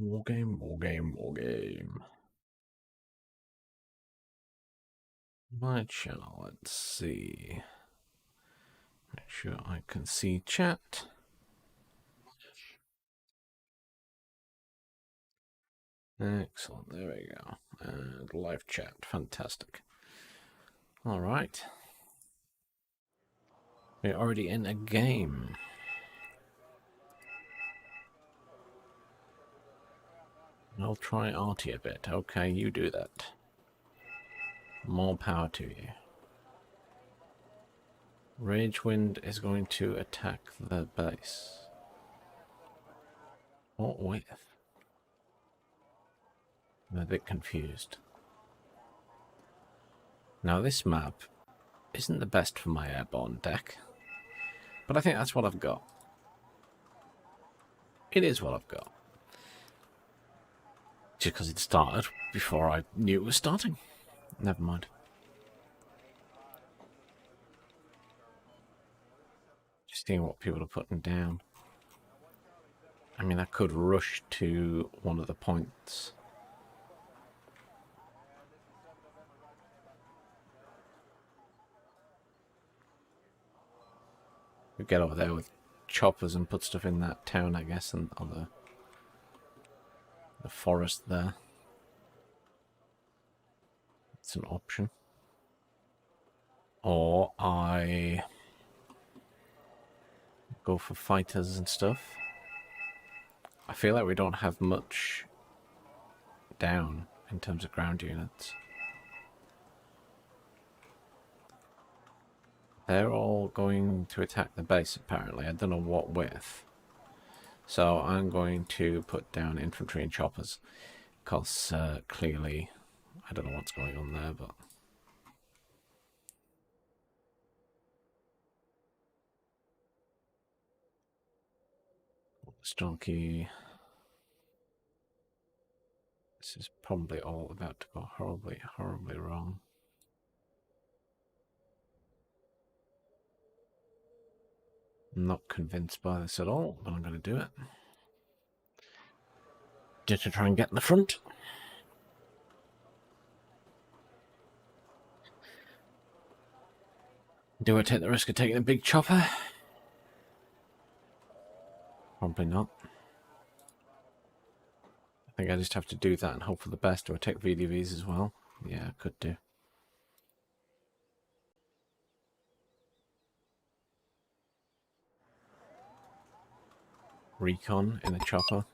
Wargame, wargame, wargame. My channel, let's see. Make sure I can see chat. Excellent, there we go. And live chat, fantastic. All right. We're already in a game. I'll try arty a bit. Okay, you do that. More power to you. Ragewind is going to attack the base. What with? I'm a bit confused. Now this map isn't the best for my airborne deck, but I think that's what I've got. It is what I've got. Just because it started before I knew it was starting. Never mind. Just seeing what people are putting down. I mean, I could rush to one of the points. We get over there with choppers and put stuff in that town, I guess, and on the forest there. It's an option. Or I go for fighters and stuff. I feel like we don't have much down in terms of ground units. They're all going to attack the base, apparently. I don't know what with. So I'm going to put down infantry and choppers. Because clearly, I don't know what's going on there, but... Stonky. This is probably all about to go horribly, horribly wrong. I'm not convinced by this at all, but I'm going to do it. Just to try and get in the front. Do I take the risk of taking a big chopper? Probably not. I think I just have to do that and hope for the best. Do I take VDVs as well? Yeah, I could do. Recon in the chopper?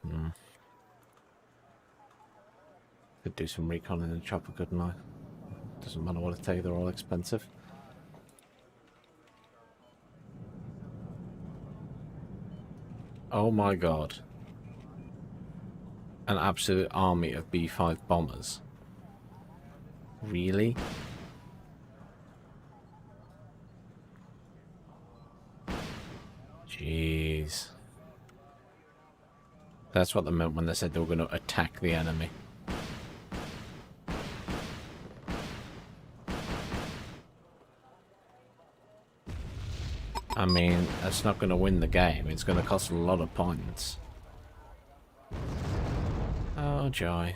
Could do some recon in the chopper, couldn't I? Doesn't matter what I take, they're all expensive. Oh my god. An absolute army of B5 bombers. Really? Jeez. That's what they meant when they said they were going to attack the enemy. I mean, that's not going to win the game. It's going to cost a lot of points. Oh, joy.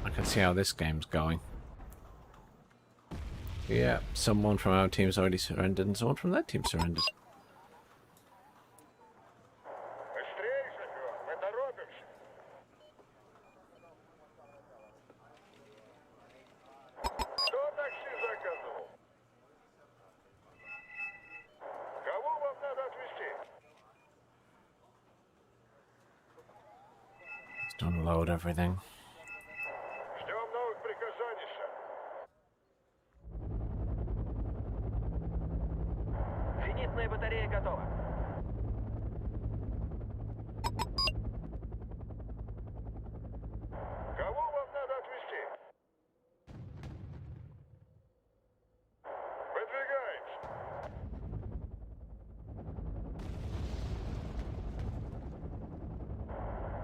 I can see how this game's going. Yeah, someone from our team's already surrendered and someone from their team surrendered. Just unload everything. Зенитная батарея готова. Кого вам надо отвезти? Выдвигаемся.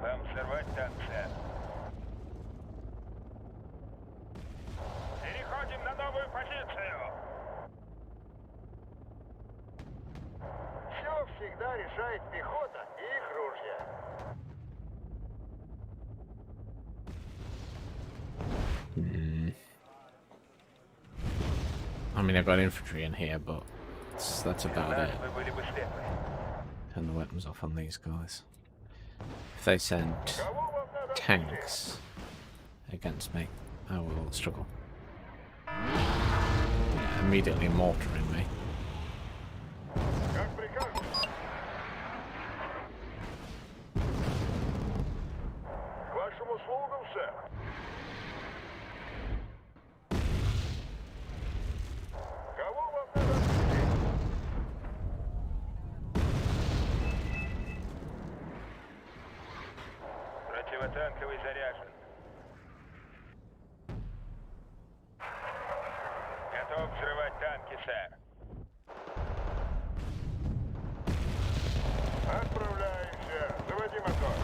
Вам взорвать станция. Переходим на новую позицию. Все в всегда решает пехота и их ружья. I mean, I've got infantry in here, but that's about it. Вы были бы слепы. Turn the weapons off on these guys. If they send Кого вам надо отвезти? tanks against me, I will struggle. Immediately mortaring me. Как прикажете? К вашим услугам, сэр. Кого вам надо отвезти? Противотанковый заряжен. Готов взрывать танки, сэр. Отправляемся. Заводи мотор.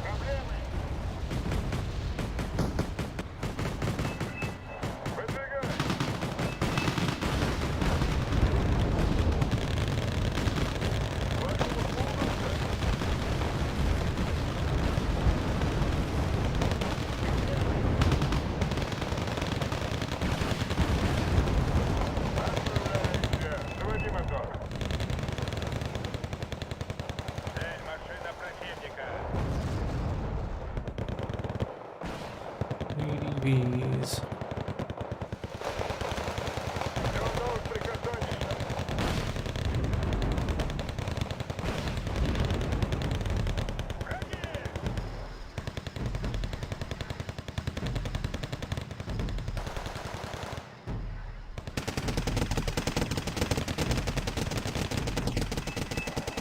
Проблемы? Выдвигай. К вашим услугам, сэр. Отправляемся. Заводи мотор. Цель машина противника. Please. Ждем новых приказаний, сэр. Враги!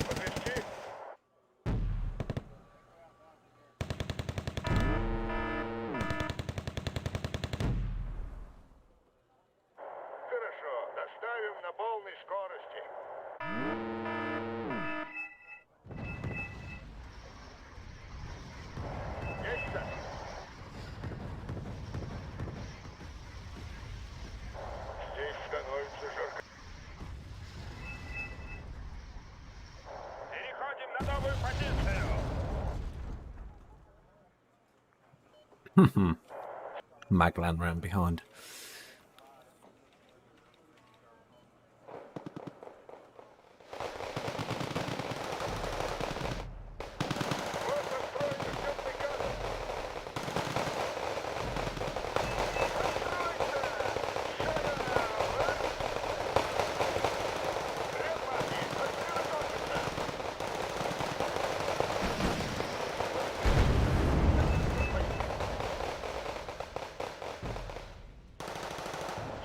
Подвезти? Хорошо, доставим на полной скорости. Есть, сэр. Здесь становится жарко. Переходим на новую позицию. Maglan ran behind. Вот отстроиться, ждем приказа.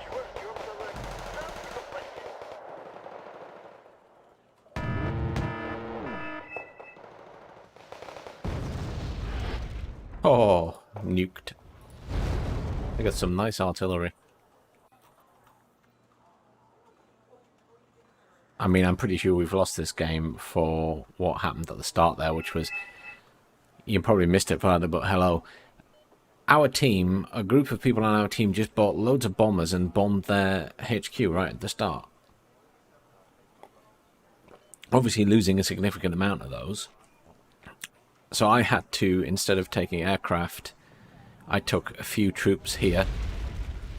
Чего ждем, товарищ? Танки попросил. Oh, nuked. I got some nice artillery. I mean, I'm pretty sure we've lost this game for what happened at the start there, which was... You probably missed it, Father, but hello. Our team, a group of people on our team just bought loads of bombers and bombed their HQ right at the start. Obviously losing a significant amount of those. So I had to, instead of taking aircraft, I took a few troops here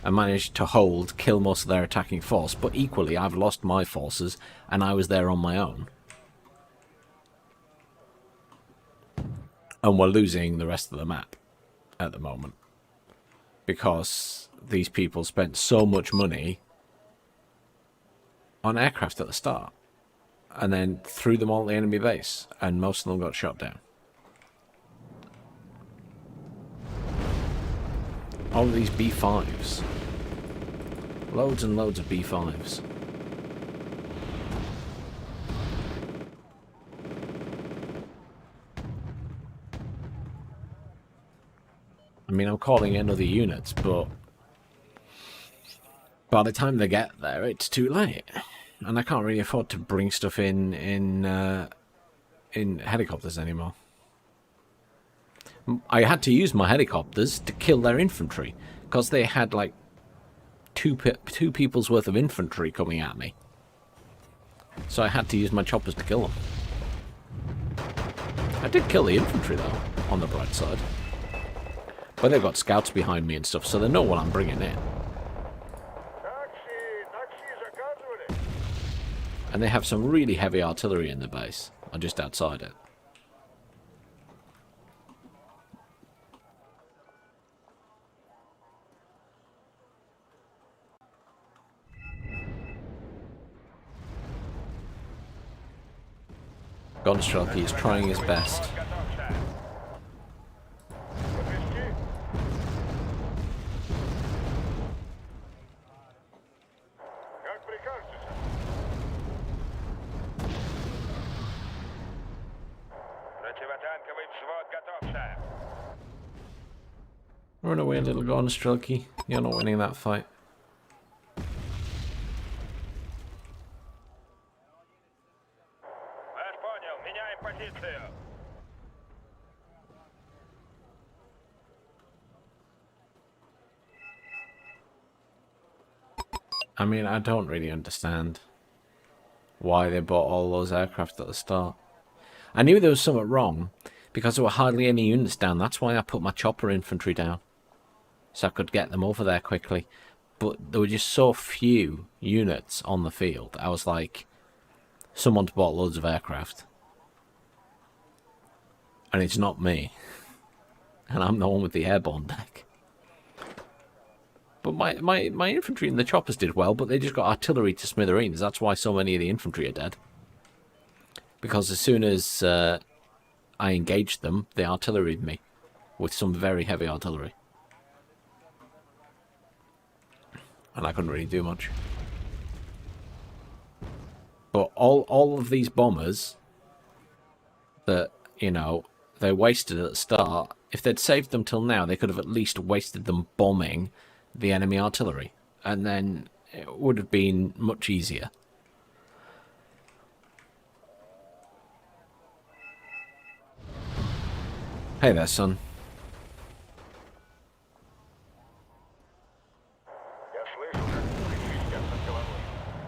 and managed to kill most of their attacking force. But equally, I've lost my forces and I was there on my own. And we're losing the rest of the map at the moment. Because these people spent so much money on aircraft at the start. And then threw them all at the enemy base. And most of them got shot down. All of these B5s. Loads and loads of B5s. I mean, I'm calling in other units, but by the time they get there, it's too late. And I can't really afford to bring stuff in helicopters anymore. I had to use my helicopters to kill their infantry, because they had, like, two people's worth of infantry coming at me. So I had to use my choppers to kill them. I did kill the infantry, though, on the bright side. But they've got scouts behind me and stuff, so they know what I'm bringing in. And they have some really heavy artillery in the base, or just outside it. Gonstrelki is trying his best. Run away, little Gonstrelki. You're not winning that fight. I mean, I don't really understand why they bought all those aircraft at the start. I knew there was something wrong, because there were hardly any units down. That's why I put my chopper infantry down, so I could get them over there quickly. But there were just so few units on the field. I was like, someone's bought loads of aircraft. And it's not me. And I'm the one with the airborne deck. But my infantry and the choppers did well, but they just got artillery to smithereens. That's why so many of the infantry are dead. Because as soon as I engaged them, they artilleried me with some very heavy artillery. And I couldn't really do much. But all of these bombers that, you know, they wasted at the start, if they'd saved them till now, they could have at least wasted them bombing the enemy artillery. And then it would have been much easier. Hey there, son.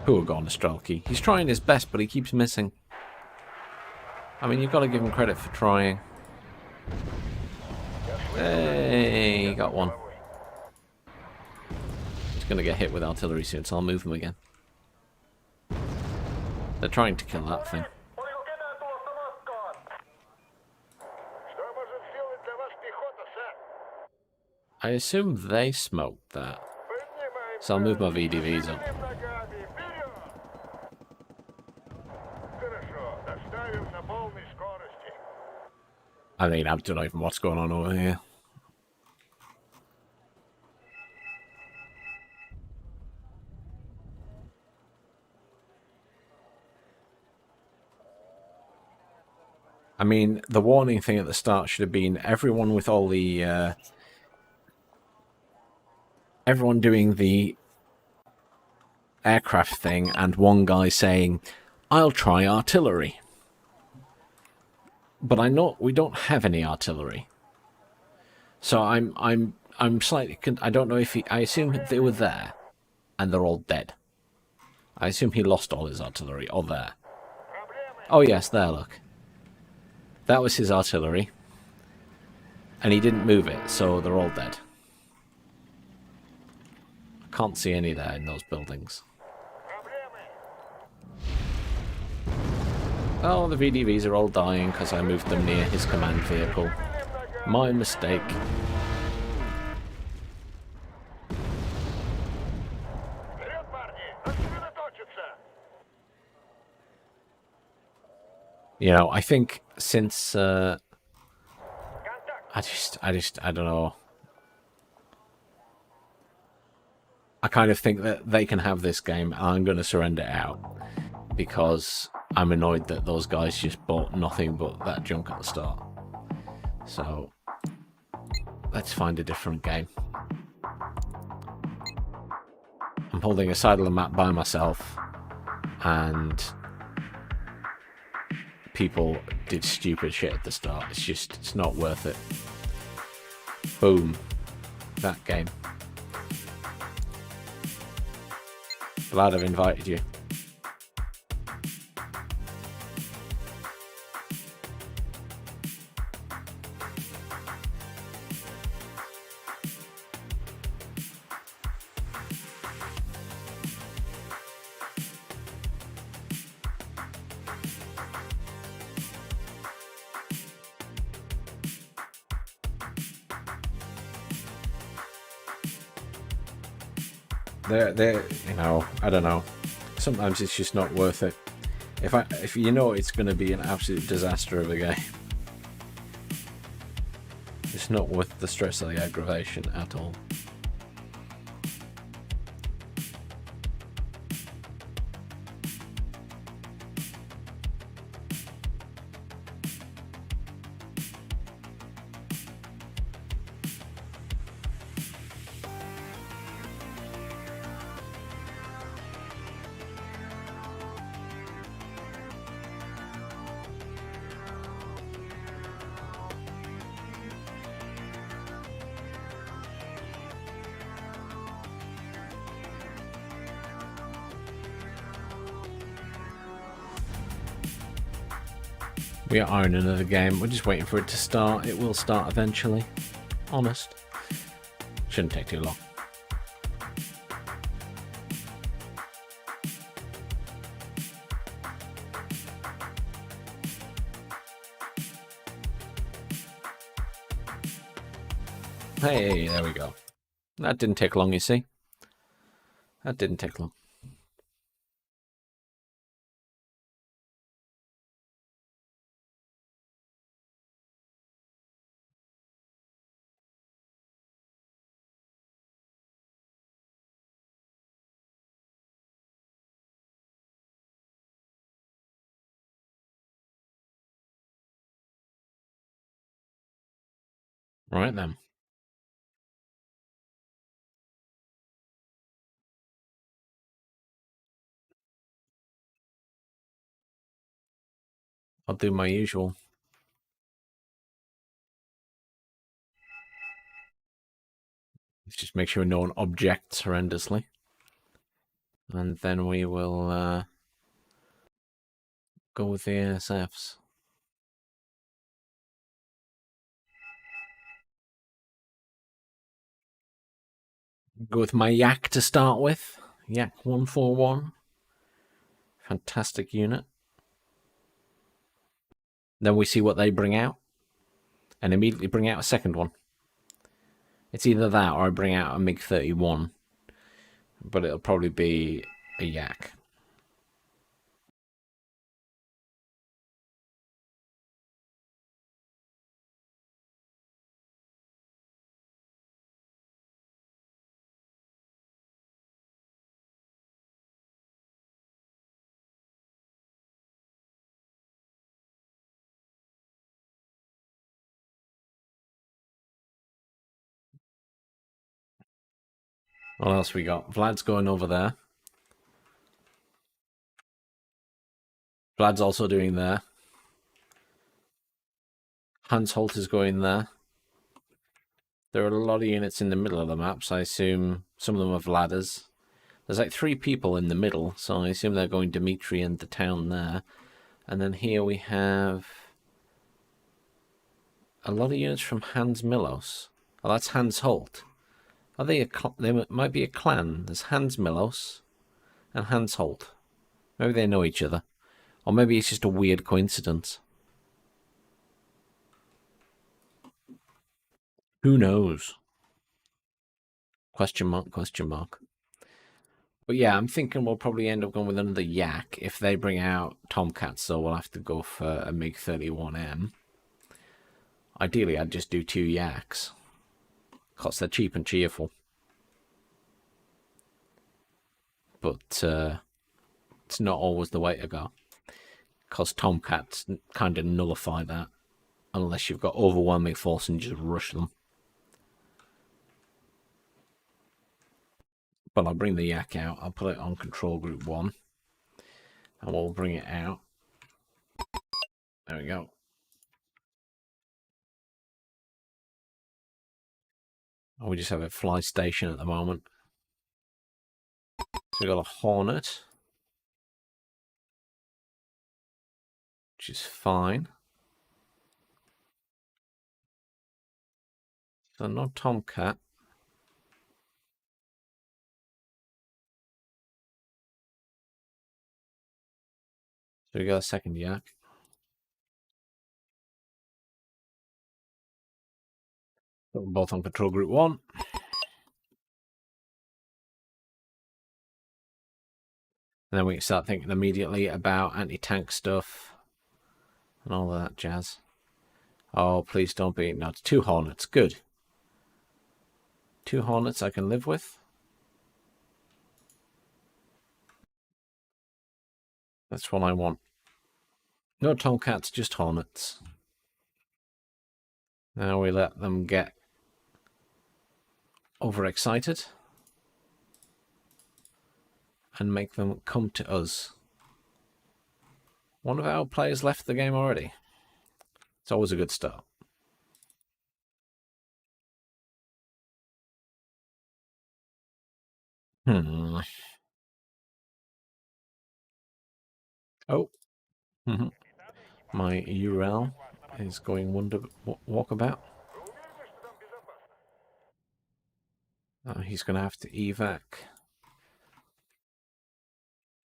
Poor Gonstrelki. He's trying his best, but he keeps missing. I mean, you've got to give him credit for trying. Hey, he got one. He's going to get hit with artillery soon, so I'll move him again. They're trying to kill that thing. I assume they smoked that. So I'll move my VDVs up. I mean, I don't know even what's going on over here. I mean, the warning thing at the start should have been everyone with all the... everyone doing the aircraft thing and one guy saying, I'll try artillery. But I know we don't have any artillery. So I'm slightly... I don't know if he... I assume they were there and they're all dead. I assume he lost all his artillery. Or there. Oh yes, there, look. That was his artillery. And he didn't move it, so they're all dead. I can't see any there in those buildings. Oh, the VDVs are all dying because I moved them near his command vehicle. My mistake. You know, I think since I don't know. I kind of think that they can have this game and I'm going to surrender it out because I'm annoyed that those guys just bought nothing but that junk at the start. So Let's find a different game. I'm holding a side of the map by myself, and people did stupid shit at the start. It's not worth it. Boom. That game. Glad I've invited you. They're, you know, I don't know. Sometimes it's just not worth it. If you know it's going to be an absolute disaster of a game, it's not worth the stress or the aggravation at all. We are in another game. We're just waiting for it to start. It will start eventually. Honest. Shouldn't take too long. Hey, there we go. That didn't take long, you see. That didn't take long. Right then. I'll do my usual. Let's just make sure no one objects horrendously. And then we will go with the ASFs. Go with my Yak to start with. Yak 141. Fantastic unit. Then we see what they bring out. And immediately bring out a second one. It's either that or I bring out a MiG-31. But it'll probably be a Yak. What else we got? Vlad's going over there. Vlad's also doing there. Hans Holt is going there. There are a lot of units in the middle of the map, so I assume some of them have ladders. There's like 3 people in the middle, so I assume they're going Dmitri and the town there. And then here we have a lot of units from Hans Milos. Oh, that's Hans Holt. Are they they might be a clan. There's Hans Milos and Hans Holt. Maybe they know each other. Or maybe it's just a weird coincidence. Who knows? Question mark, question mark. But yeah, I'm thinking we'll probably end up going with another Yak. If they bring out Tomcats, so we'll have to go for a MiG-31M. Ideally, I'd just do 2 Yaks. Because they're cheap and cheerful. But it's not always the way to go. Because Tomcats kind of nullify that. Unless you've got overwhelming force and just rush them. Well, I'll bring the yak out. I'll put it on control group 1. And we'll bring it out. There we go. We just have a fly station at the moment. So we've got a hornet, which is fine. So no tomcat. So we got a second yak. Put them both on control group 1. And then we can start thinking immediately about anti-tank stuff and all of that jazz. Oh, please don't be... No, it's 2 hornets. Good. 2 hornets I can live with. That's what I want. No tomcats, just hornets. Now we let them get overexcited and make them come to us. One of our players left the game already. It's always a good start. Oh. My URL is going walkabout. He's going to have to evac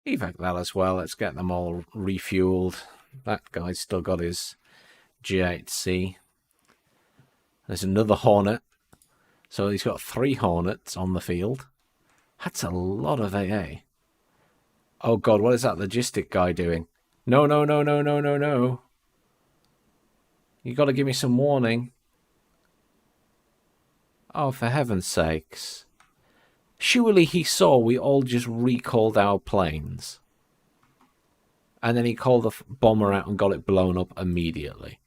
that as well. Let's get them all refueled. That guy's still got his G8C. There's another Hornet. So he's got 3 Hornets on the field. That's a lot of AA. Oh god, what is that logistic guy doing? No, no, no, no, no, no, no. You got to give me some warning. Oh, for heaven's sakes. Surely he saw we all just recalled our planes. And then he called the bomber out and got it blown up immediately.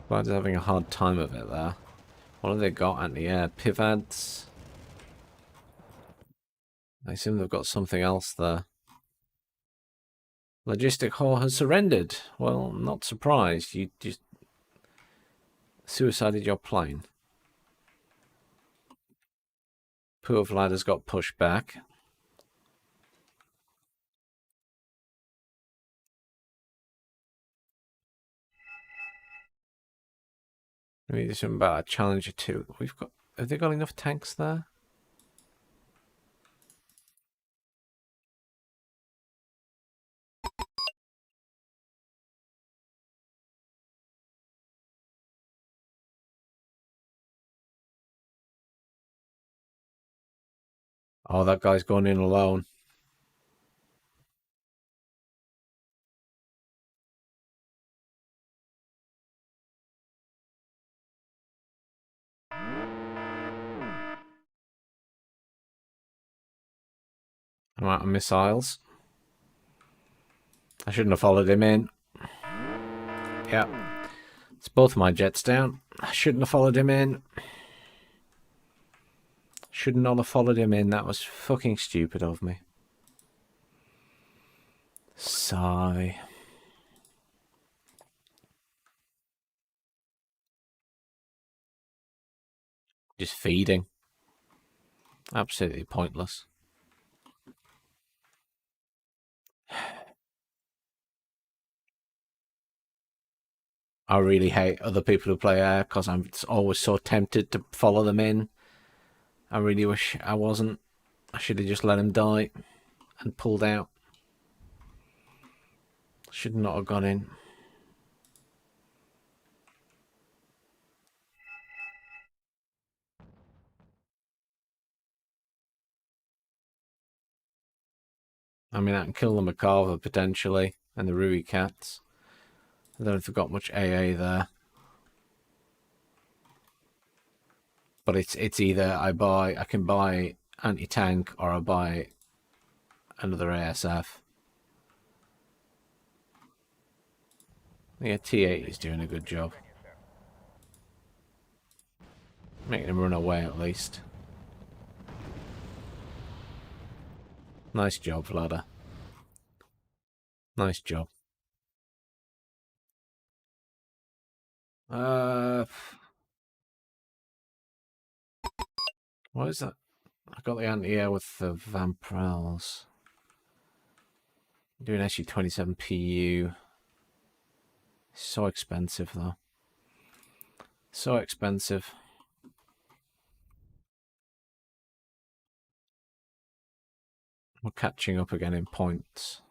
Vlad's having a hard time of it there. What have they got anti-air? Pivads? I assume they've got something else there. Logistic Hall has surrendered. Well, not surprised. You just suicided your plane. Poor Vlad has got pushed back. Maybe there's something about a Challenger 2. Have they got enough tanks there? Oh, that guy's going in alone. I'm out of missiles. I shouldn't have followed him in. Yep. It's both my jets down. I shouldn't have followed him in. Should not have followed him in. That was fucking stupid of me. Sigh. Just feeding. Absolutely pointless. I really hate other people who play air because I'm always so tempted to follow them in. I really wish I wasn't. I should have just let him die and pulled out. Should not have gone in. I mean, I can kill the Macarva potentially and the Rui cats. I don't know if they've got much AA there. But it's either I can buy anti-tank or I buy another ASF. Yeah, T8 is doing a good job. Making him run away at least. Nice job, Vlada. Nice job. What is that? I got the anti-air with the Vampirels. Doing SU-27 PU. So expensive, though. So expensive. We're catching up again in points.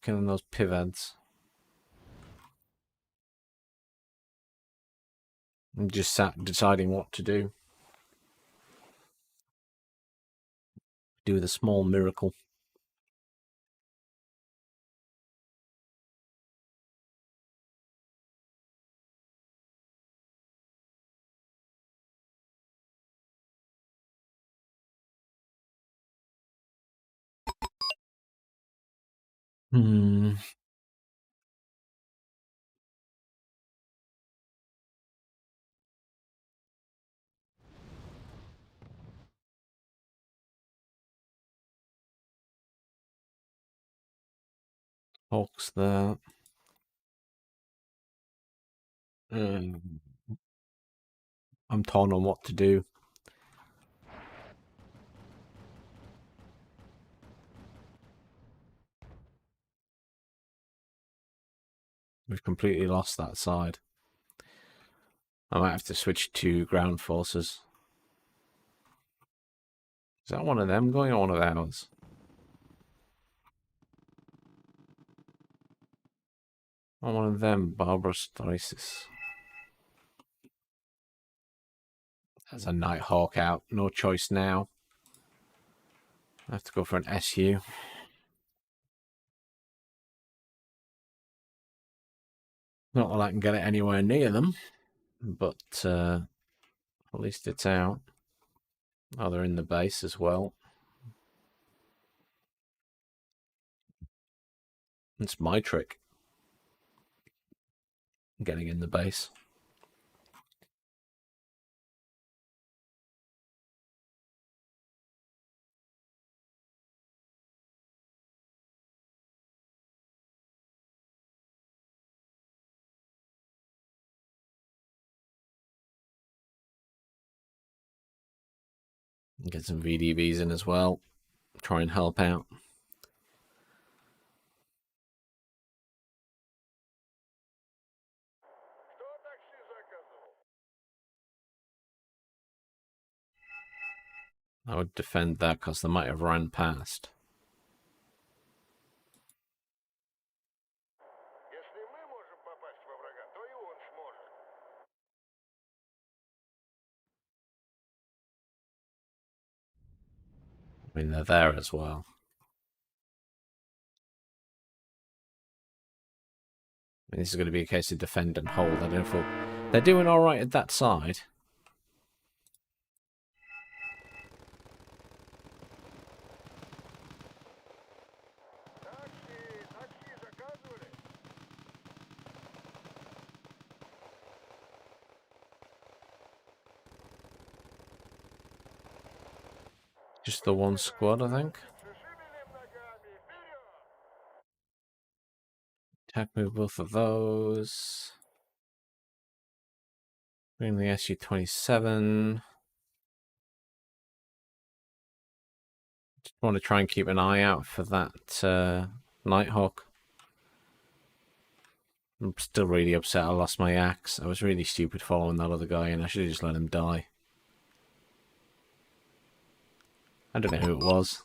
Killing those pivettes. I'm just sat deciding what to do. Do the small miracle. Hmm. Hawks there. Um, I'm torn on what to do. We've completely lost that side. I might have to switch to ground forces. Is that one of them going or one of ours? Oh, one of them, Barbara Stoicis. There's a Nighthawk out. No choice now. I have to go for an SU. Not that I can get it anywhere near them, but at least it's out. Oh, they're in the base as well. It's my trick. Getting in the base. Get some VDVs in as well. Try and help out. I would defend that because they might have ran past. I mean, they're there as well. I mean, this is going to be a case of defend and hold. I don't know if they're doing all right at that side. Just the one squad, I think. Attack move both of those. Bring the SU-27. Just want to try and keep an eye out for that Nighthawk. I'm still really upset I lost my axe. I was really stupid following that other guy and I should have just let him die. I don't know who it was.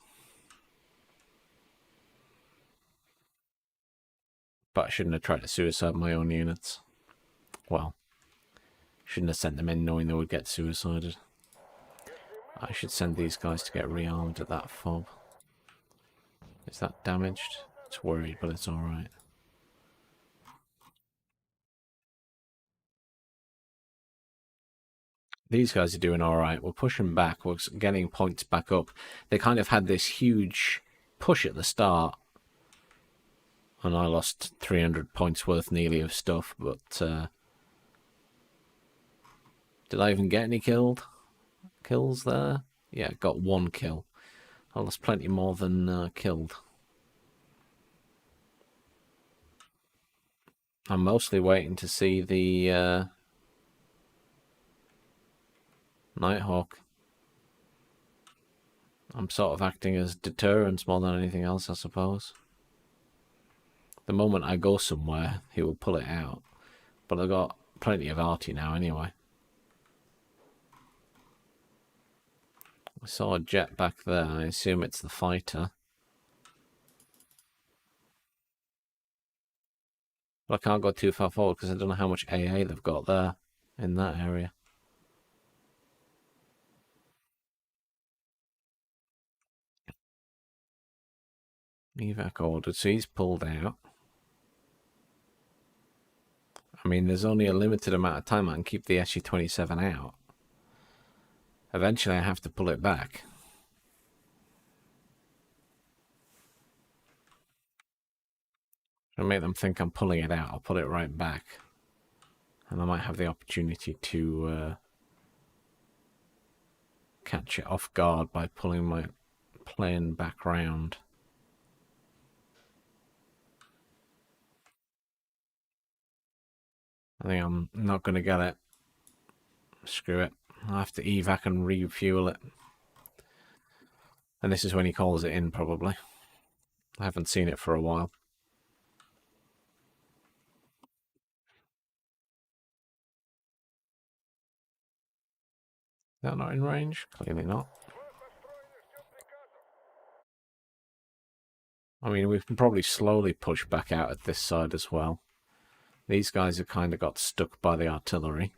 But I shouldn't have tried to suicide my own units. Well, shouldn't have sent them in knowing they would get suicided. I should send these guys to get rearmed at that fob. Is that damaged? It's worried, but it's alright. These guys are doing alright. We're pushing back. We're getting points back up. They kind of had this huge push at the start. And I lost 300 points worth nearly of stuff, but did I even get any kills there? Yeah, got 1 kill. I lost plenty more than killed. I'm mostly waiting to see the Nighthawk. I'm sort of acting as deterrence more than anything else, I suppose. The moment I go somewhere, he will pull it out. But I've got plenty of arty now anyway. I saw a jet back there. I assume it's the fighter. But I can't go too far forward because I don't know how much AA they've got there in that area. Evac ordered, so he's pulled out. I mean, there's only a limited amount of time I can keep the SU-27 out. Eventually I have to pull it back. To make them think I'm pulling it out, I'll put it right back. And I might have the opportunity to catch it off guard by pulling my plane back round. I think I'm not going to get it. Screw it. I'll have to evac and refuel it. And this is when he calls it in, probably. I haven't seen it for a while. Is that not in range? Clearly not. I mean, we can probably slowly push back out at this side as well. These guys have kind of got stuck by the artillery.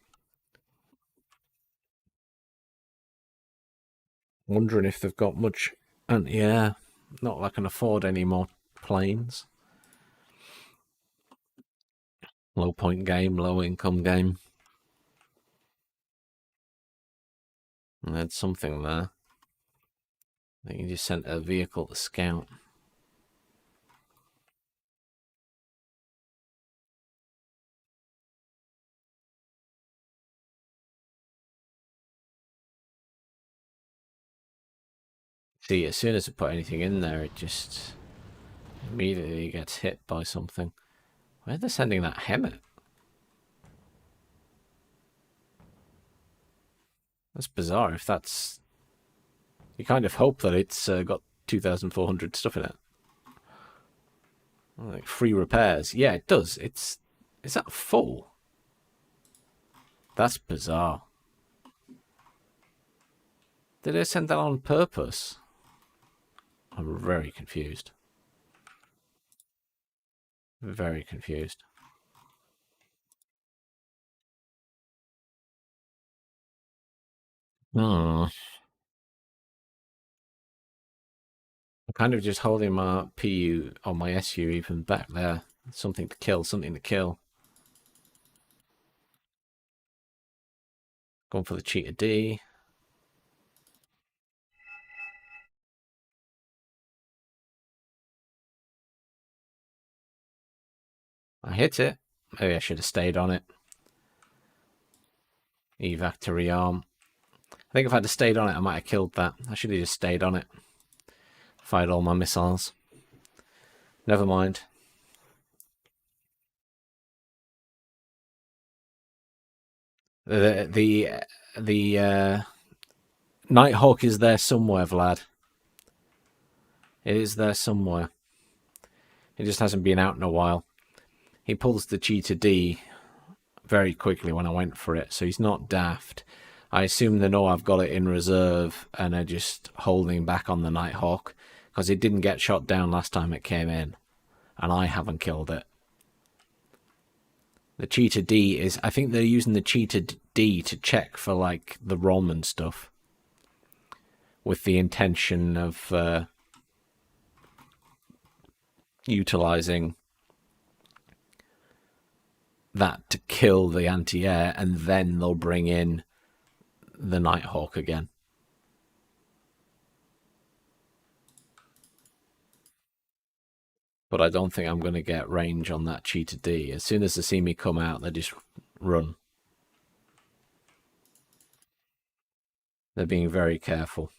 Wondering if they've got much anti-air. Not like I can afford any more planes. Low point game, low income game. And there's something there. I think you just sent a vehicle to scout. See, as soon as I put anything in there, it just immediately gets hit by something. Where are they sending that Hemet? That's bizarre. If that's... You kind of hope that it's got 2,400 stuff in it. Like free repairs. Yeah, it does. It's... Is that full? That's bizarre. Did they send that on purpose? I'm very confused. Very confused. Oh. I'm kind of just holding my PU or my SU even back there. Something to kill, something to kill. Going for the cheetah D. I hit it. Maybe I should have stayed on it. Evac to rearm. I think if I'd have stayed on it, I might have killed that. I should have just stayed on it. Fired all my missiles. Never mind. The Nighthawk is there somewhere, Vlad. It is there somewhere. It just hasn't been out in a while. He pulls the cheetah D very quickly when I went for it, so he's not daft. I assume they know I've got it in reserve and are just holding back on the Nighthawk because it didn't get shot down last time it came in, and I haven't killed it. The cheetah D is... I think they're using the cheetah D to check for, like, the ROM and stuff, with the intention of utilizing that to kill the anti-air, and then they'll bring in the Nighthawk again. But I don't think I'm going to get range on that cheetah D. As soon as they see me come out, they just run. They're being very careful.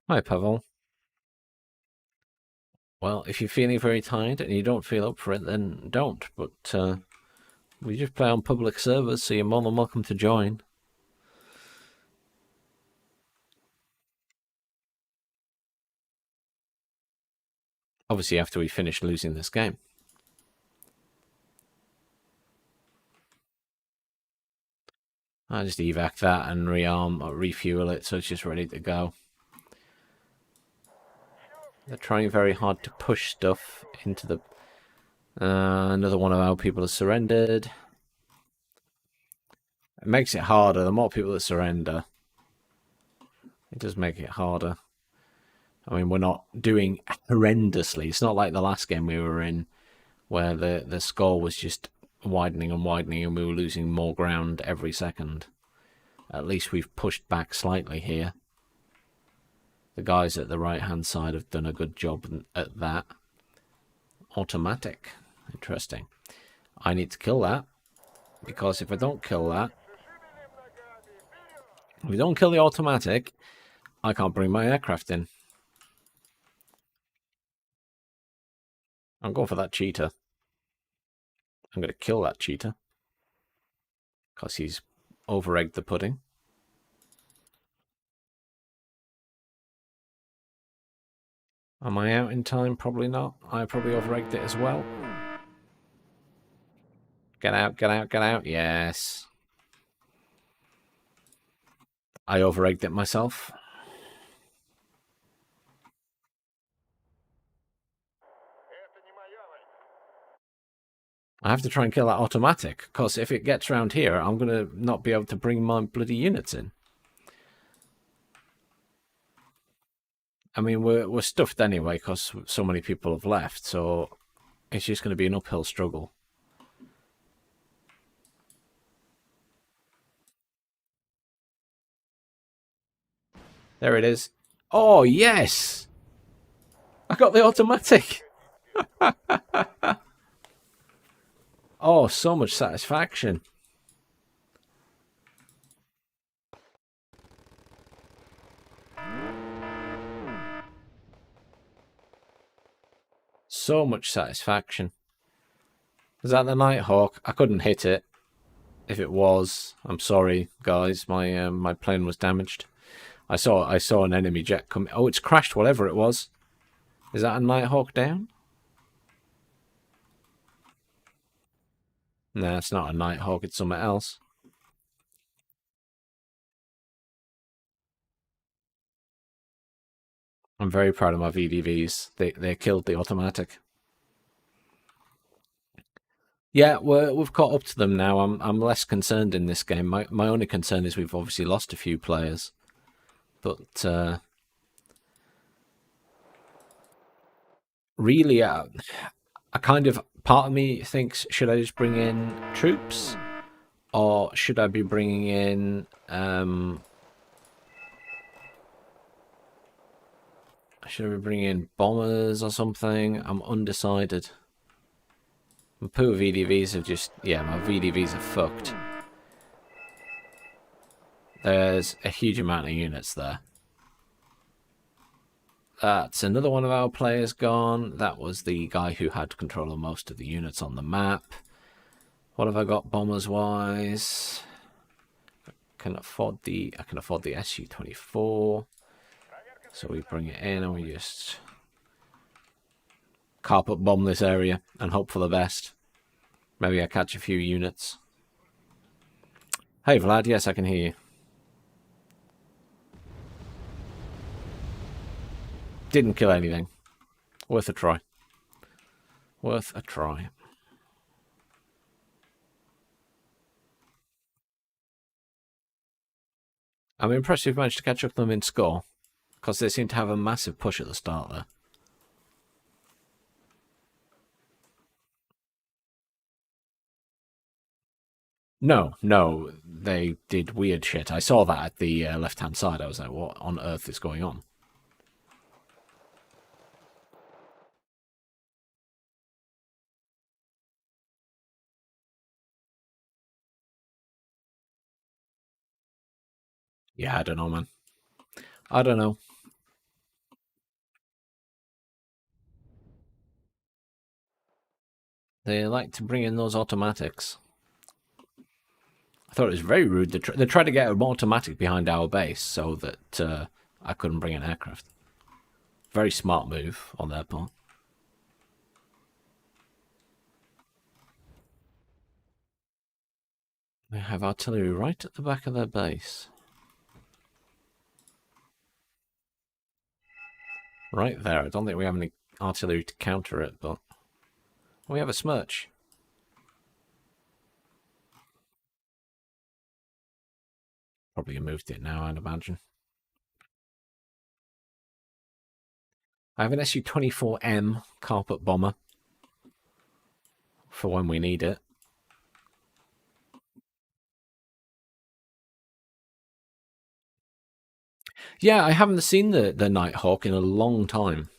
Hi, Pavel. Well, if you're feeling very tired and you don't feel up for it, then don't. But we just play on public servers, so you're more than welcome to join. Obviously, after we finish losing this game. I just evac that and rearm or refuel it so it's just ready to go. They're trying very hard to push stuff into the... another one of our people has surrendered. It makes it harder. The more people that surrender, it does make it harder. I mean, we're not doing horrendously. It's not like the last game we were in where the score was just widening and widening and we were losing more ground every second. At least we've pushed back slightly here. The guys at the right-hand side have done a good job at that. Automatic. Interesting. I need to kill that, because if I don't kill that, if we don't kill the automatic, I can't bring my aircraft in. I'm going for that cheetah. I'm going to kill that cheetah, because he's over-egged the pudding. Am I out in time? Probably not. I probably over-egged it as well. Get out, get out, get out. Yes. I over-egged it myself. I have to try and kill that automatic, because if it gets round here, I'm going to not be able to bring my bloody units in. I mean, we're stuffed anyway, because so many people have left, so it's just going to be an uphill struggle. There it is. Oh, yes! I got the automatic! Oh, so much satisfaction. So much satisfaction. Is that the Nighthawk? I couldn't hit it. If it was, I'm sorry, guys. My plane was damaged. I saw an enemy jet come. Oh, it's crashed. Whatever it was. Is that a Nighthawk down? Nah, it's not a Nighthawk. It's something else. I'm very proud of my VDVs. They killed the automatic. Yeah, we've caught up to them now. I'm less concerned in this game. My only concern is we've obviously lost a few players, but really, I kind of part of me thinks, should I just bring in troops, or should I be bringing in should I be bringing in bombers or something? I'm undecided. My poor VDVs have just... yeah, my VDVs are fucked. There's a huge amount of units there. That's another one of our players gone. That was the guy who had control of most of the units on the map. What have I got bombers-wise? I can afford the SU-24. So we bring it in and we just carpet bomb this area and hope for the best. Maybe I catch a few units. Hey Vlad, yes, I can hear you. Didn't kill anything. Worth a try. Worth a try. I'm impressed we've managed to catch up with them in score, because they seem to have a massive push at the start there. No, they did weird shit. I saw that at the left-hand side. I was like, what on earth is going on? Yeah, I don't know, man. I don't know. They like to bring in those automatics. I thought it was very rude. They tried to get an automatic behind our base so that I couldn't bring an aircraft. Very smart move on their part. They have artillery right at the back of their base. Right there. I don't think we have any artillery to counter it, but we have a smirch. Probably moved it now, I'd imagine. I have an Su-24M carpet bomber for when we need it. Yeah, I haven't seen the Nighthawk in a long time.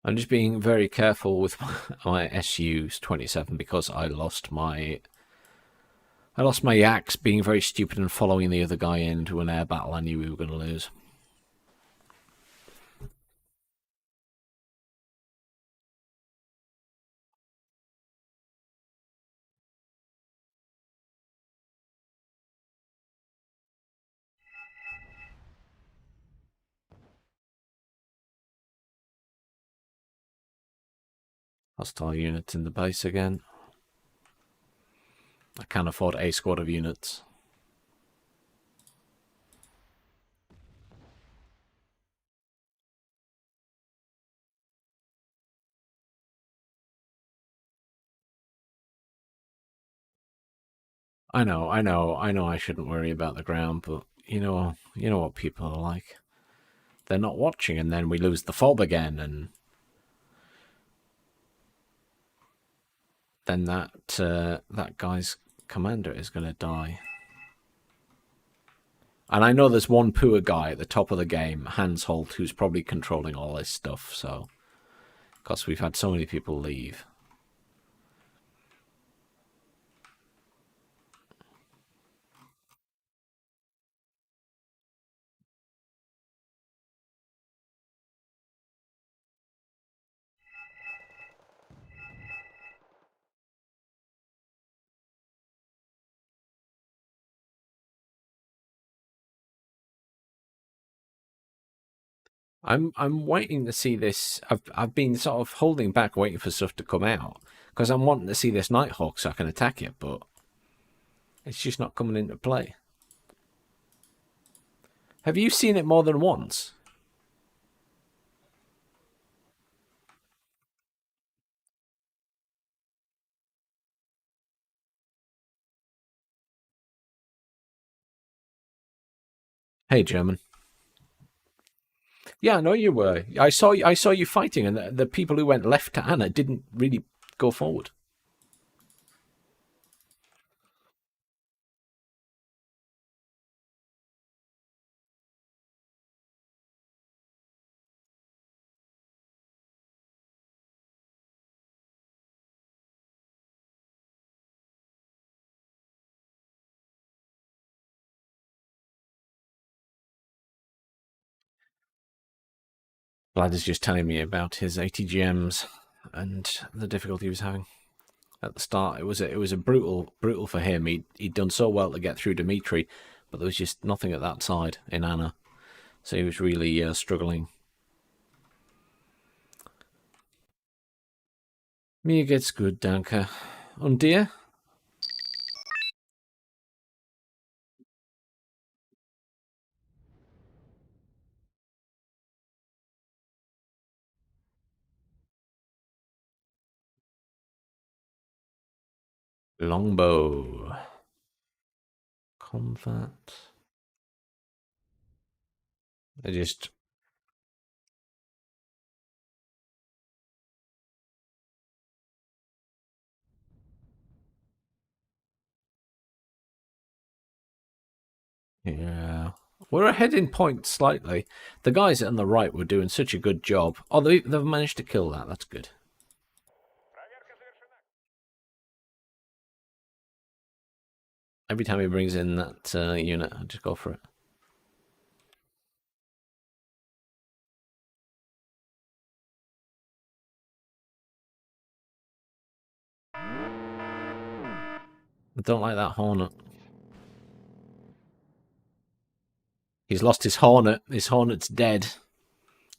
I'm just being very careful with my Su-27 because I lost my yaks being very stupid and following the other guy into an air battle I knew we were going to lose. Hostile units in the base again. I can't afford a squad of units. I know I shouldn't worry about the ground, but you know what people are like. They're not watching, and then we lose the fob again, and then that guy's commander is going to die. And I know there's one poor guy at the top of the game, Hans Holt, who's probably controlling all this stuff. So, because we've had so many people leave. I'm waiting to see this. I've been sort of holding back, waiting for stuff to come out because I'm wanting to see this Nighthawk so I can attack it, but it's just not coming into play. Have you seen it more than once? Hey, German. Yeah, I know you were. I saw you fighting, and the people who went left to Anna didn't really go forward. Vlad is just telling me about his ATGMs and the difficulty he was having at the start. It was a brutal for him. He'd done so well to get through Dimitri, but there was just nothing at that side in Anna, so he was really struggling. Mir geht's gut, danke. Und dir? Longbow. Combat. I just yeah. We're ahead in points slightly. The guys on the right were doing such a good job. Oh, they've managed to kill that. That's good. Every time he brings in that unit, I just go for it. I don't like that Hornet. He's lost his Hornet. His Hornet's dead.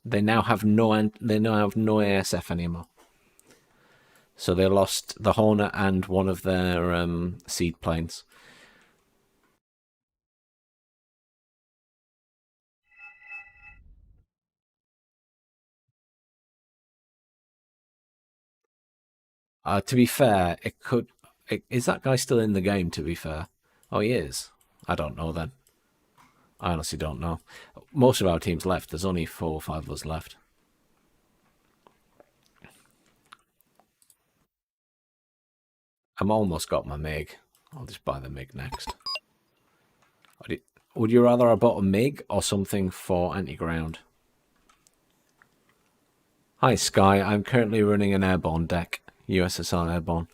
They now have no ASF anymore. So they lost the Hornet and one of their seed planes. To be fair, it could. Is that guy still in the game? To be fair, oh, he is. I don't know then. I honestly don't know. Most of our team's left. There's only 4 or 5 of us left. I'm almost got my MiG. I'll just buy the MiG next. Would you rather I bought a MiG or something for anti-ground? Hi Sky, I'm currently running an airborne deck. USSR airborne.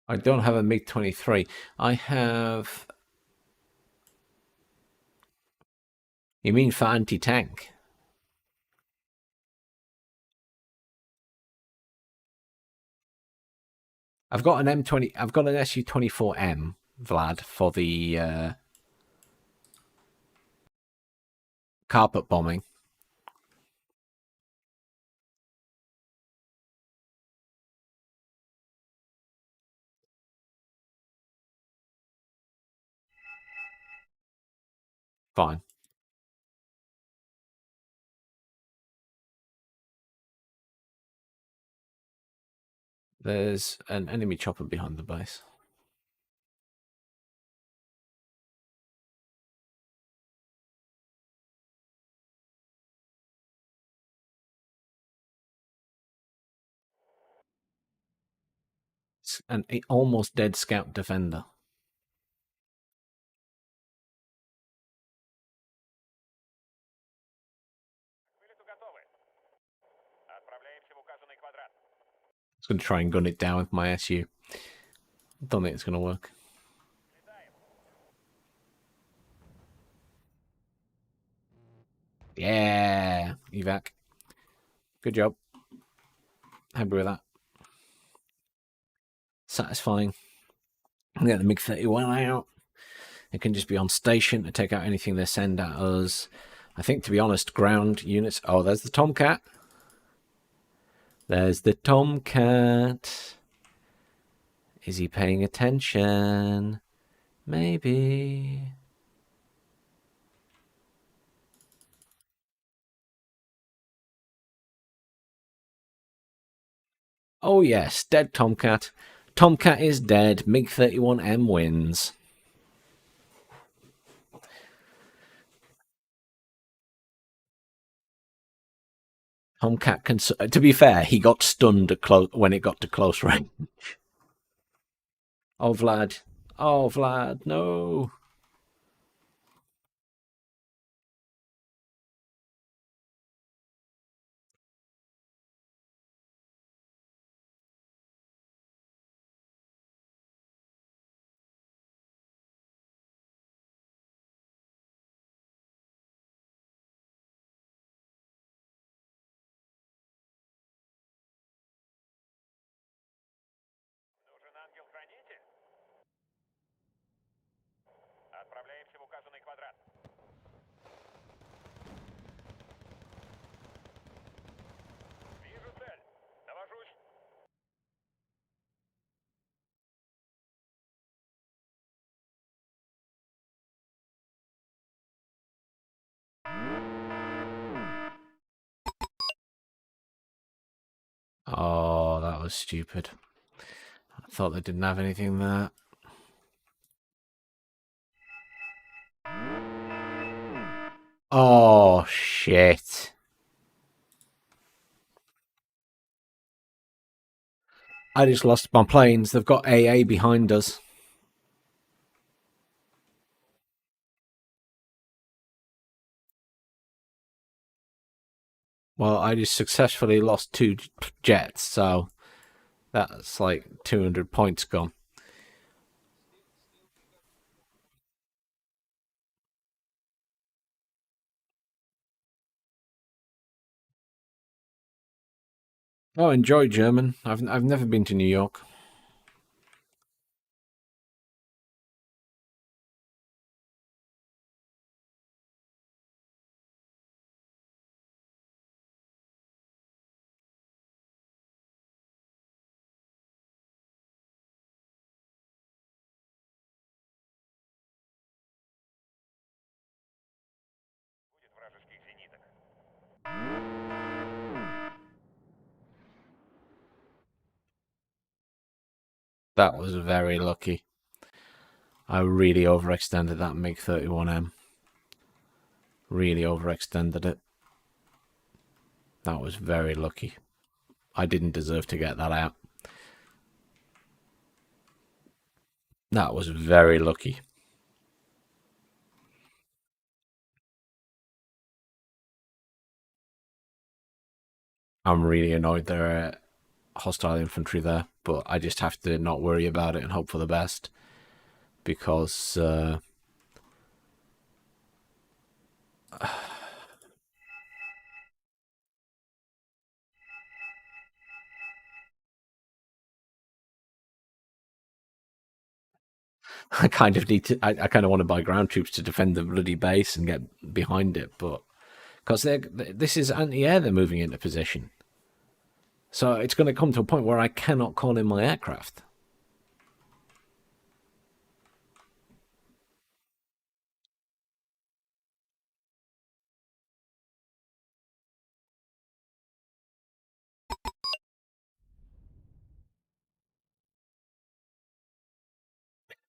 I don't have a MiG-23. I have... You mean for anti-tank? I've got an M20. I've got an Su-24M, Vlad, for the carpet bombing. Fine. There's an enemy chopper behind the base. It's an almost dead scout defender. I was going to try and gun it down with my SU. Don't think it's going to work. Yeah, evac. Good job. Happy with that. Satisfying. Get the MiG-31 out. It can just be on station to take out anything they send at us. I think, to be honest, ground units... Oh, there's the Tomcat. There's the Tomcat. Is he paying attention? Maybe. Oh yes, dead Tomcat. Tomcat is dead. MiG-31M wins. Tomcat can... To be fair, he got stunned at when it got to close range. Oh, Vlad. Oh, Vlad, no. Отправляемся в указанный квадрат. Вижу цель. Навожусь. Oh, that was stupid. I thought they didn't have anything there. Oh, shit. I just lost my planes. They've got AA behind us. Well, I just successfully lost 2 jets, so that's like 200 points gone. Oh, enjoy German. I've never been to New York. Будет вражеских зениток. That was very lucky. I really overextended that MiG-31M. Really overextended it. That was very lucky. I didn't deserve to get that out. That was very lucky. I'm really annoyed there are hostile infantry there, but I just have to not worry about it and hope for the best because I kind of need to. I kind of want to buy ground troops to defend the bloody base and get behind it, but because this is anti-air, they're moving into position, so it's going to come to a point where I cannot call in my aircraft.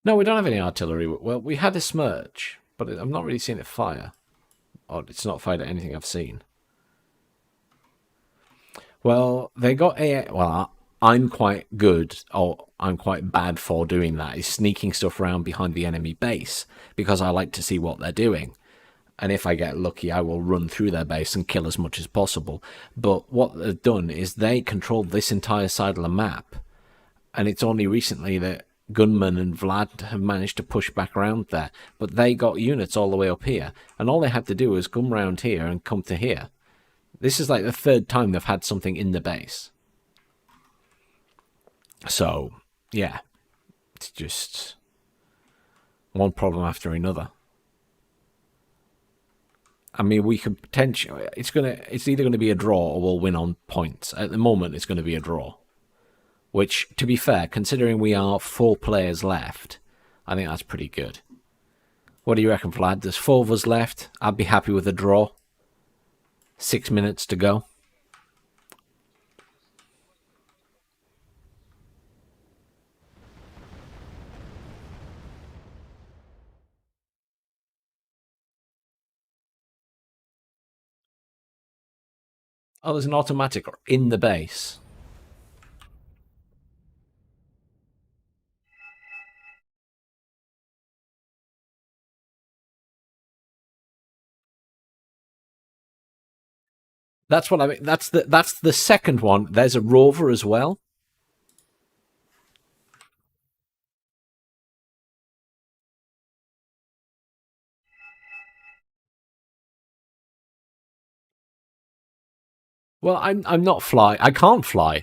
No, we don't have any artillery. Well, we had a smirch, but I'm not really seeing it fire. Or it's not fired at anything I've seen. Well, they got a. Well, I'm quite good, or I'm quite bad for doing that. Is sneaking stuff around behind the enemy base because I like to see what they're doing. And if I get lucky, I will run through their base and kill as much as possible. But what they've done is they controlled this entire side of the map, and it's only recently that Gunman and Vlad have managed to push back around there. But they got units all the way up here, and all they had to do was come round here and come to here. This is like the third time they've had something in the base. So, yeah, it's just one problem after another. I mean, we could potentially. It's either gonna be a draw or we'll win on points. At the moment, it's going to be a draw. Which, to be fair, considering we are 4 players left, I think that's pretty good. What do you reckon, Vlad? There's 4 of us left. I'd be happy with a draw. 6 minutes to go. Oh, there's an automatic in the base. That's what I mean. That's the second one. There's a rover as well. Well, I'm not fly. I can't fly.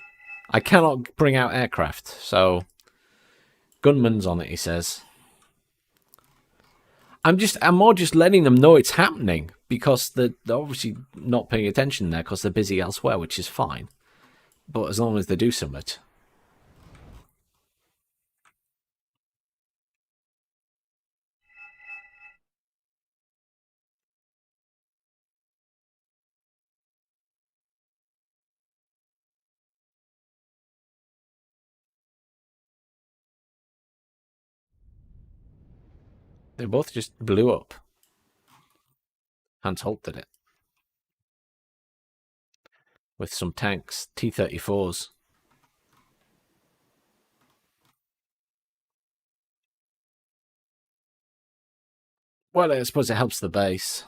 I cannot bring out aircraft. So gunman's on it. He says. I'm more just letting them know it's happening because they're obviously not paying attention there because they're busy elsewhere, which is fine. But as long as they do something, they both just blew up. Hans Holt did it with some tanks, T-34s. Well, I suppose it helps the base.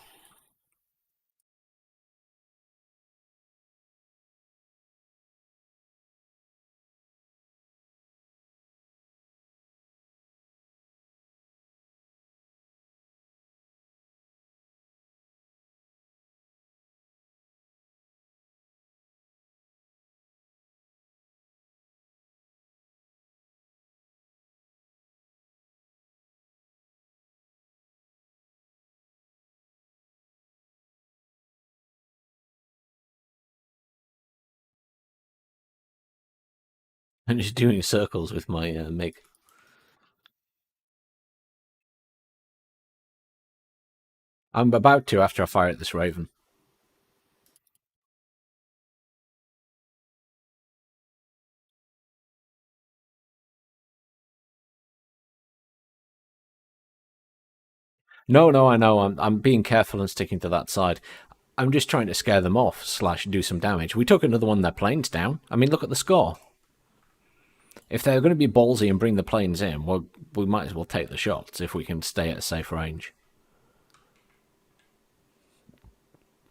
I'm just doing circles with my MiG. I'm about to after I fire at this Raven. No, I know. I'm being careful and sticking to that side. I'm just trying to scare them off / do some damage. We took another one of their planes down. I mean, look at the score. If they're going to be ballsy and bring the planes in, well, we might as well take the shots if we can stay at a safe range.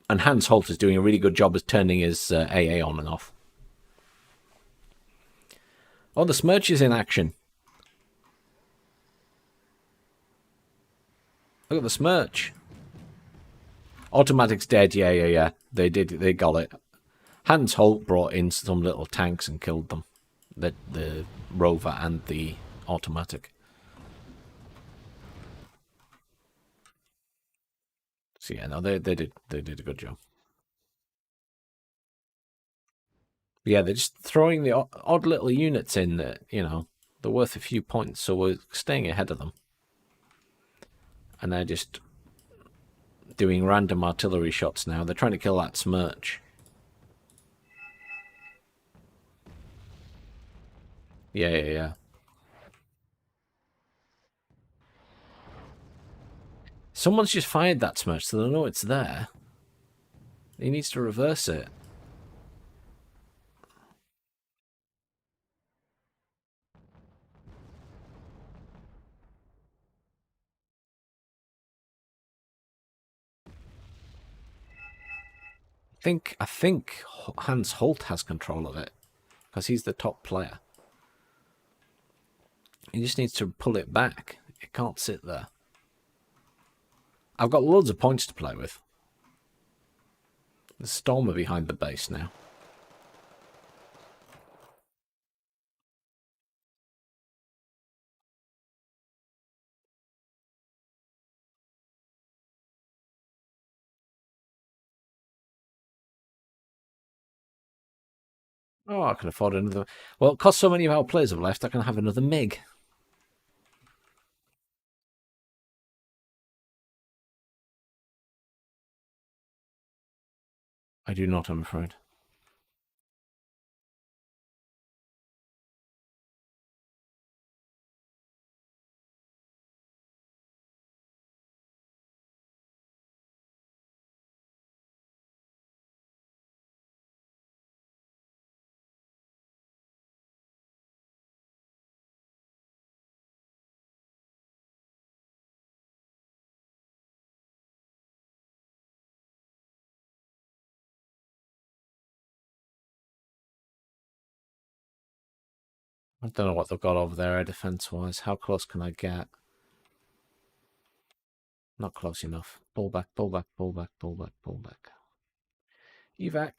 And Hans Holt is doing a really good job of turning his AA on and off. Oh, the Smirch is in action. Look at the Smirch. Automatic's dead. Yeah. They got it. Hans Holt brought in some little tanks and killed them. The rover and the automatic. So yeah, no, they did a good job. But yeah, they're just throwing the odd little units in that, they're worth a few points, so we're staying ahead of them. And they're just doing random artillery shots now. They're trying to kill that Smirch. Yeah. Someone's just fired that Smirch, so they know it's there. He needs to reverse it. I think Hans Holt has control of it because he's the top player. He just needs to pull it back. It can't sit there. I've got loads of points to play with. The Storm are behind the base now. Oh, I can afford another. Well, because so many of our players have left, I can have another MiG. I do not, I'm afraid. I don't know what they've got over there defense-wise. How close can I get? Not close enough. Pull back. Evac.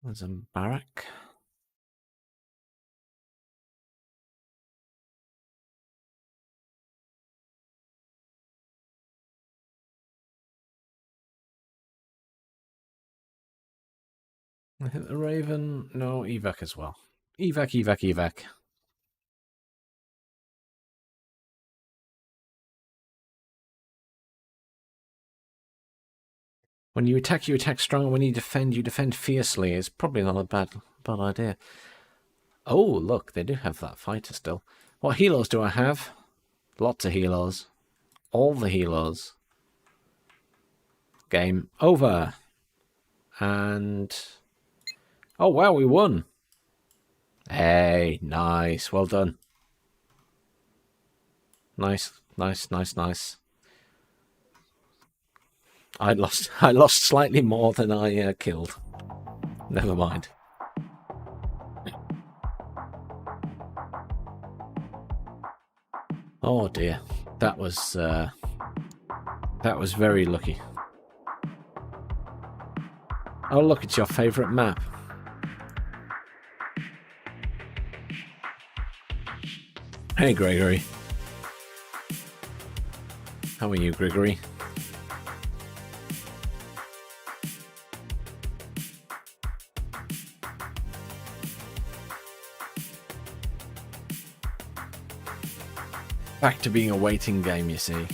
There's a barrack. I hit the Raven. No, evac as well. Evac. When you attack strong. When you defend fiercely. It's probably not a bad idea. Oh, look, they do have that fighter still. What helos do I have? Lots of helos. All the helos. Game over. And... oh, wow, we won. Hey, nice. Well done. Nice, nice, nice, nice. I lost slightly more than I killed. Never mind. Oh dear, that was very lucky. Oh look, it's your favourite map. Hey Gregory. How are you, Gregory? Back to being a waiting game, you see.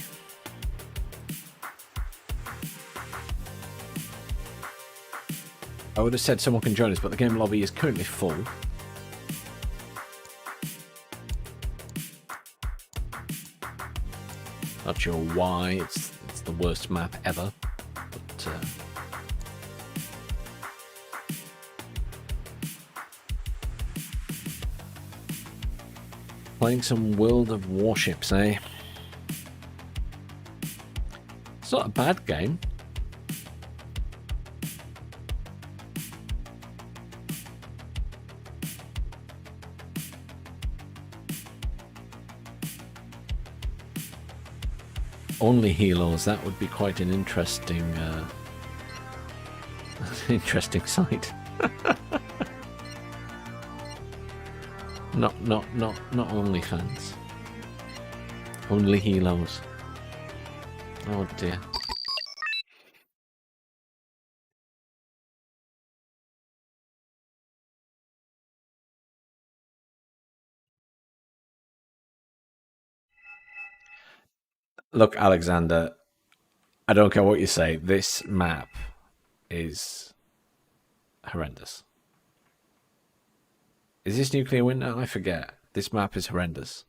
I would have said someone can join us, but the game lobby is currently full. Not sure why. It's the worst map ever. But playing some World of Warships, eh? It's not a bad game. Only helos, that would be quite an interesting interesting sight. not only fans. Only helos. Oh dear. Look, Alexander, I don't care what you say, this map is horrendous. Is this nuclear winter? I forget. This map is horrendous.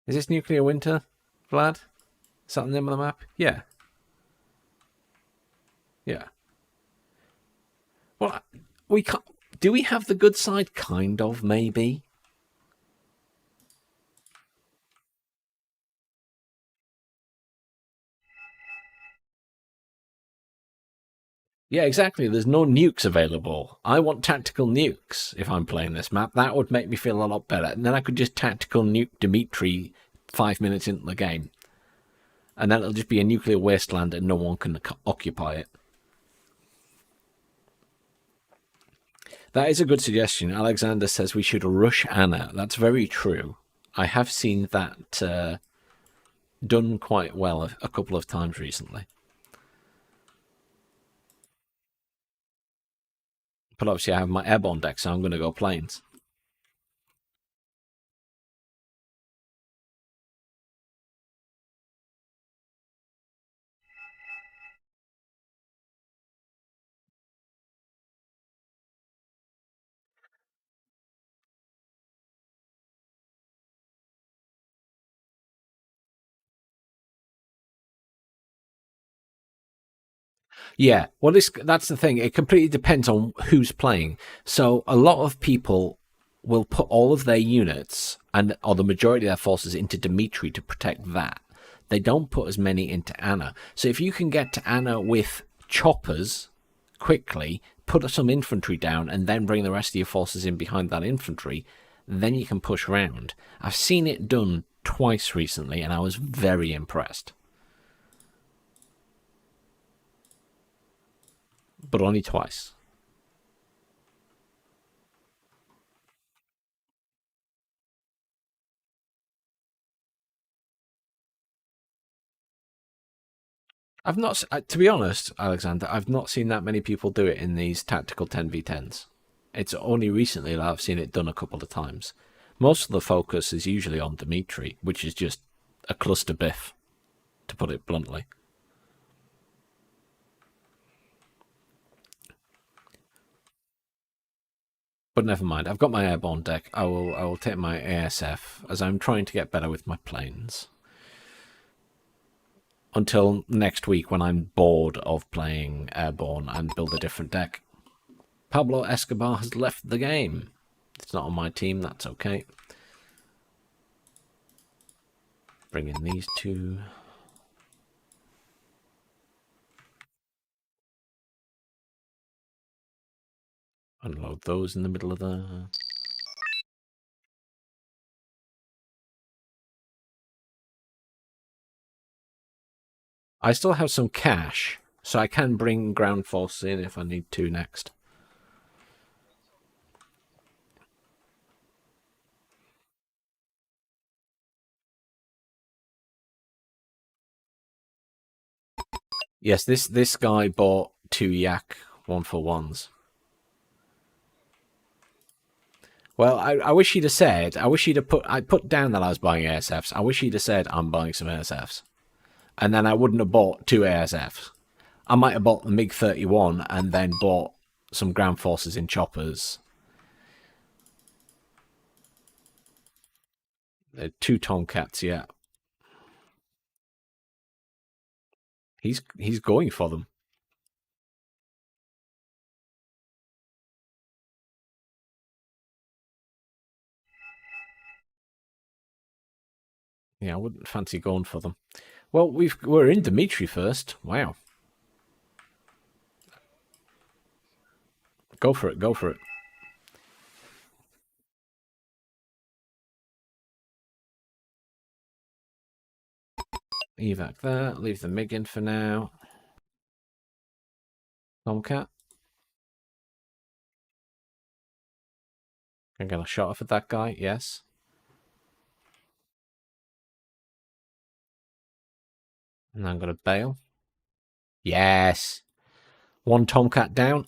Is this nuclear winter, Vlad? Is that the name of the map? Yeah. Yeah. Well, we can't. Do we have the good side? Kind of, maybe. Yeah, exactly. There's no nukes available. I want tactical nukes if I'm playing this map. That would make me feel a lot better. And then I could just tactical nuke Dimitri 5 minutes into the game. And then it'll just be a nuclear wasteland and no one can occupy it. That is a good suggestion. Alexander says we should rush Anna. That's very true. I have seen that done quite well a couple of times recently. But obviously I have my airborne deck, so I'm going to go planes. Yeah, well, that's the thing. It completely depends on who's playing. So a lot of people will put all of their units or the majority of their forces into Dimitri to protect that. They don't put as many into Anna. So if you can get to Anna with choppers quickly, put some infantry down, and then bring the rest of your forces in behind that infantry, then you can push round. I've seen it done twice recently, and I was very impressed. But only twice. I've not, to be honest, Alexander, I've not seen that many people do it in these tactical 10v10s. It's only recently that I've seen it done a couple of times. Most of the focus is usually on Dimitri, which is just a cluster biff, to put it bluntly. But never mind, I've got my airborne deck. I will take my ASF as I'm trying to get better with my planes. Until next week when I'm bored of playing airborne and build a different deck. Pablo Escobar has left the game. It's not on my team, that's okay. Bring in these two. Unload those in the middle of the... I still have some cash, so I can bring ground forces in if I need to next. Yes, this guy bought 2 yak 1-for-1s. Well, I wish he'd have said, I put down that I was buying ASFs. I wish he'd have said, I'm buying some ASFs. And then I wouldn't have bought 2 ASFs. I might have bought the MiG-31 and then bought some ground forces in choppers. 2 Tomcats, yeah. He's going for them. Yeah, I wouldn't fancy going for them. Well, we're in Dimitri first. Wow. Go for it, go for it. Evac there. Leave the MiG in for now. Tomcat. Can I get a shot off at that guy? Yes. And I'm going to bail. Yes. 1 Tomcat down.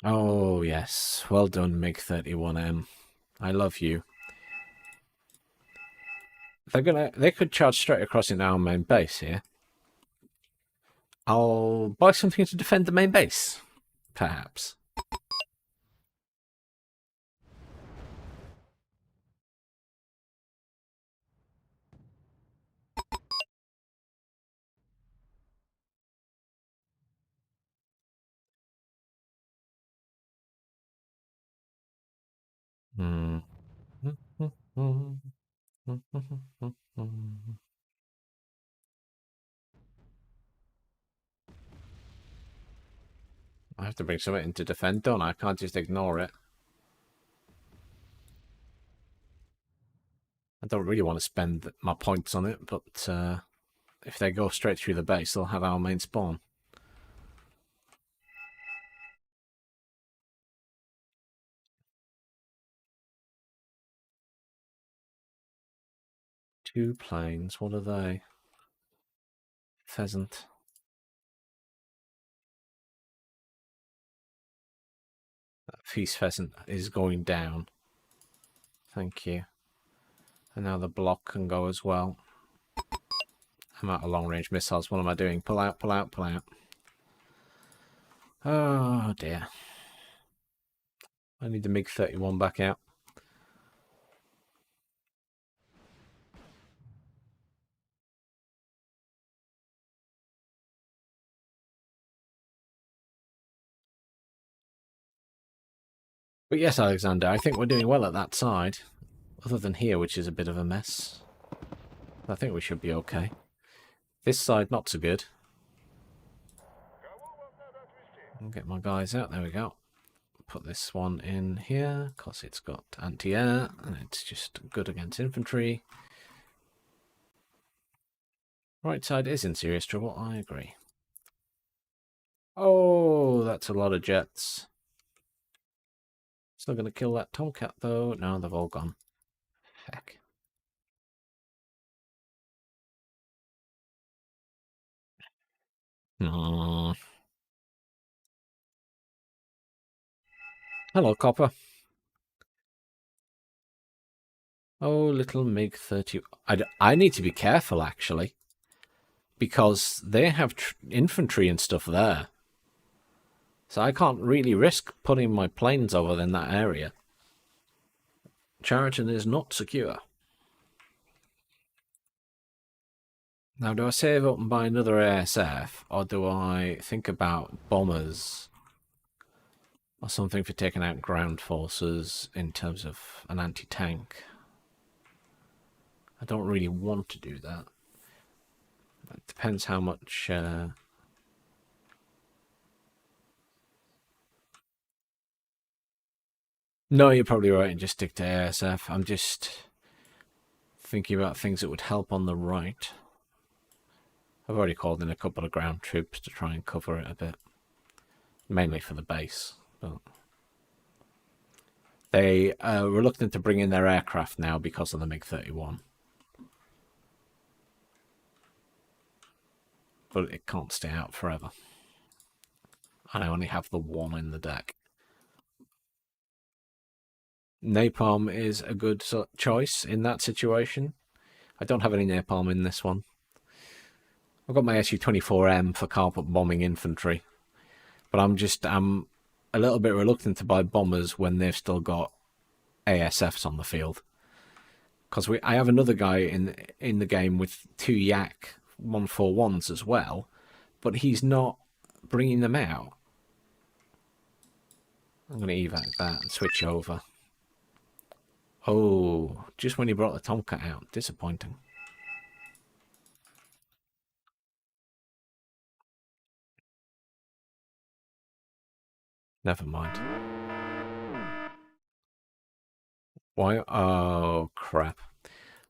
Oh, yes. Well done, MiG-31M. I love you. They could charge straight across into our main base here. I'll buy something to defend the main base, perhaps. Hmm. I have to bring something in to defend, don't I? I can't just ignore it. I don't really want to spend my points on it, but if they go straight through the base, they'll have our main spawn. Two planes, what are they? Pheasant. That feast pheasant is going down. Thank you. And now the block can go as well. I'm out of long-range missiles. What am I doing? Pull out, pull out, pull out. Oh, dear. I need the MiG-31 back out. But yes, Alexander, I think we're doing well at that side. Other than here, which is a bit of a mess. I think we should be okay. This side, not so good. I'll get my guys out. There we go. Put this one in here, because it's got anti-air, and it's just good against infantry. Right side is in serious trouble, I agree. Oh, that's a lot of jets. Still going to kill that Tomcat, though. No, they've all gone. Heck. Oh. Hello, Copper. Oh, little MiG-30. I need to be careful, actually. Because they have infantry and stuff there. So I can't really risk putting my planes over in that area. Chariton is not secure. Now, do I save up and buy another ASF, or do I think about bombers or something for taking out ground forces in terms of an anti-tank? I don't really want to do that. It depends how much... No, you're probably right, and just stick to ASF. I'm just thinking about things that would help on the right. I've already called in a couple of ground troops to try and cover it a bit. Mainly for the base, but... They are reluctant to bring in their aircraft now because of the MiG-31. But it can't stay out forever. And I only have the one in the deck. Napalm is a good choice in that situation. I don't have any napalm in this one. I've got my Su-24M for carpet bombing infantry. But I'm a little bit reluctant to buy bombers when they've still got ASFs on the field. Because I have another guy in the game with 2 Yak 141s as well, but he's not bringing them out. I'm going to evac that and switch over. Oh, just when he brought the Tomcat out. Disappointing. Never mind. Why? Oh, crap.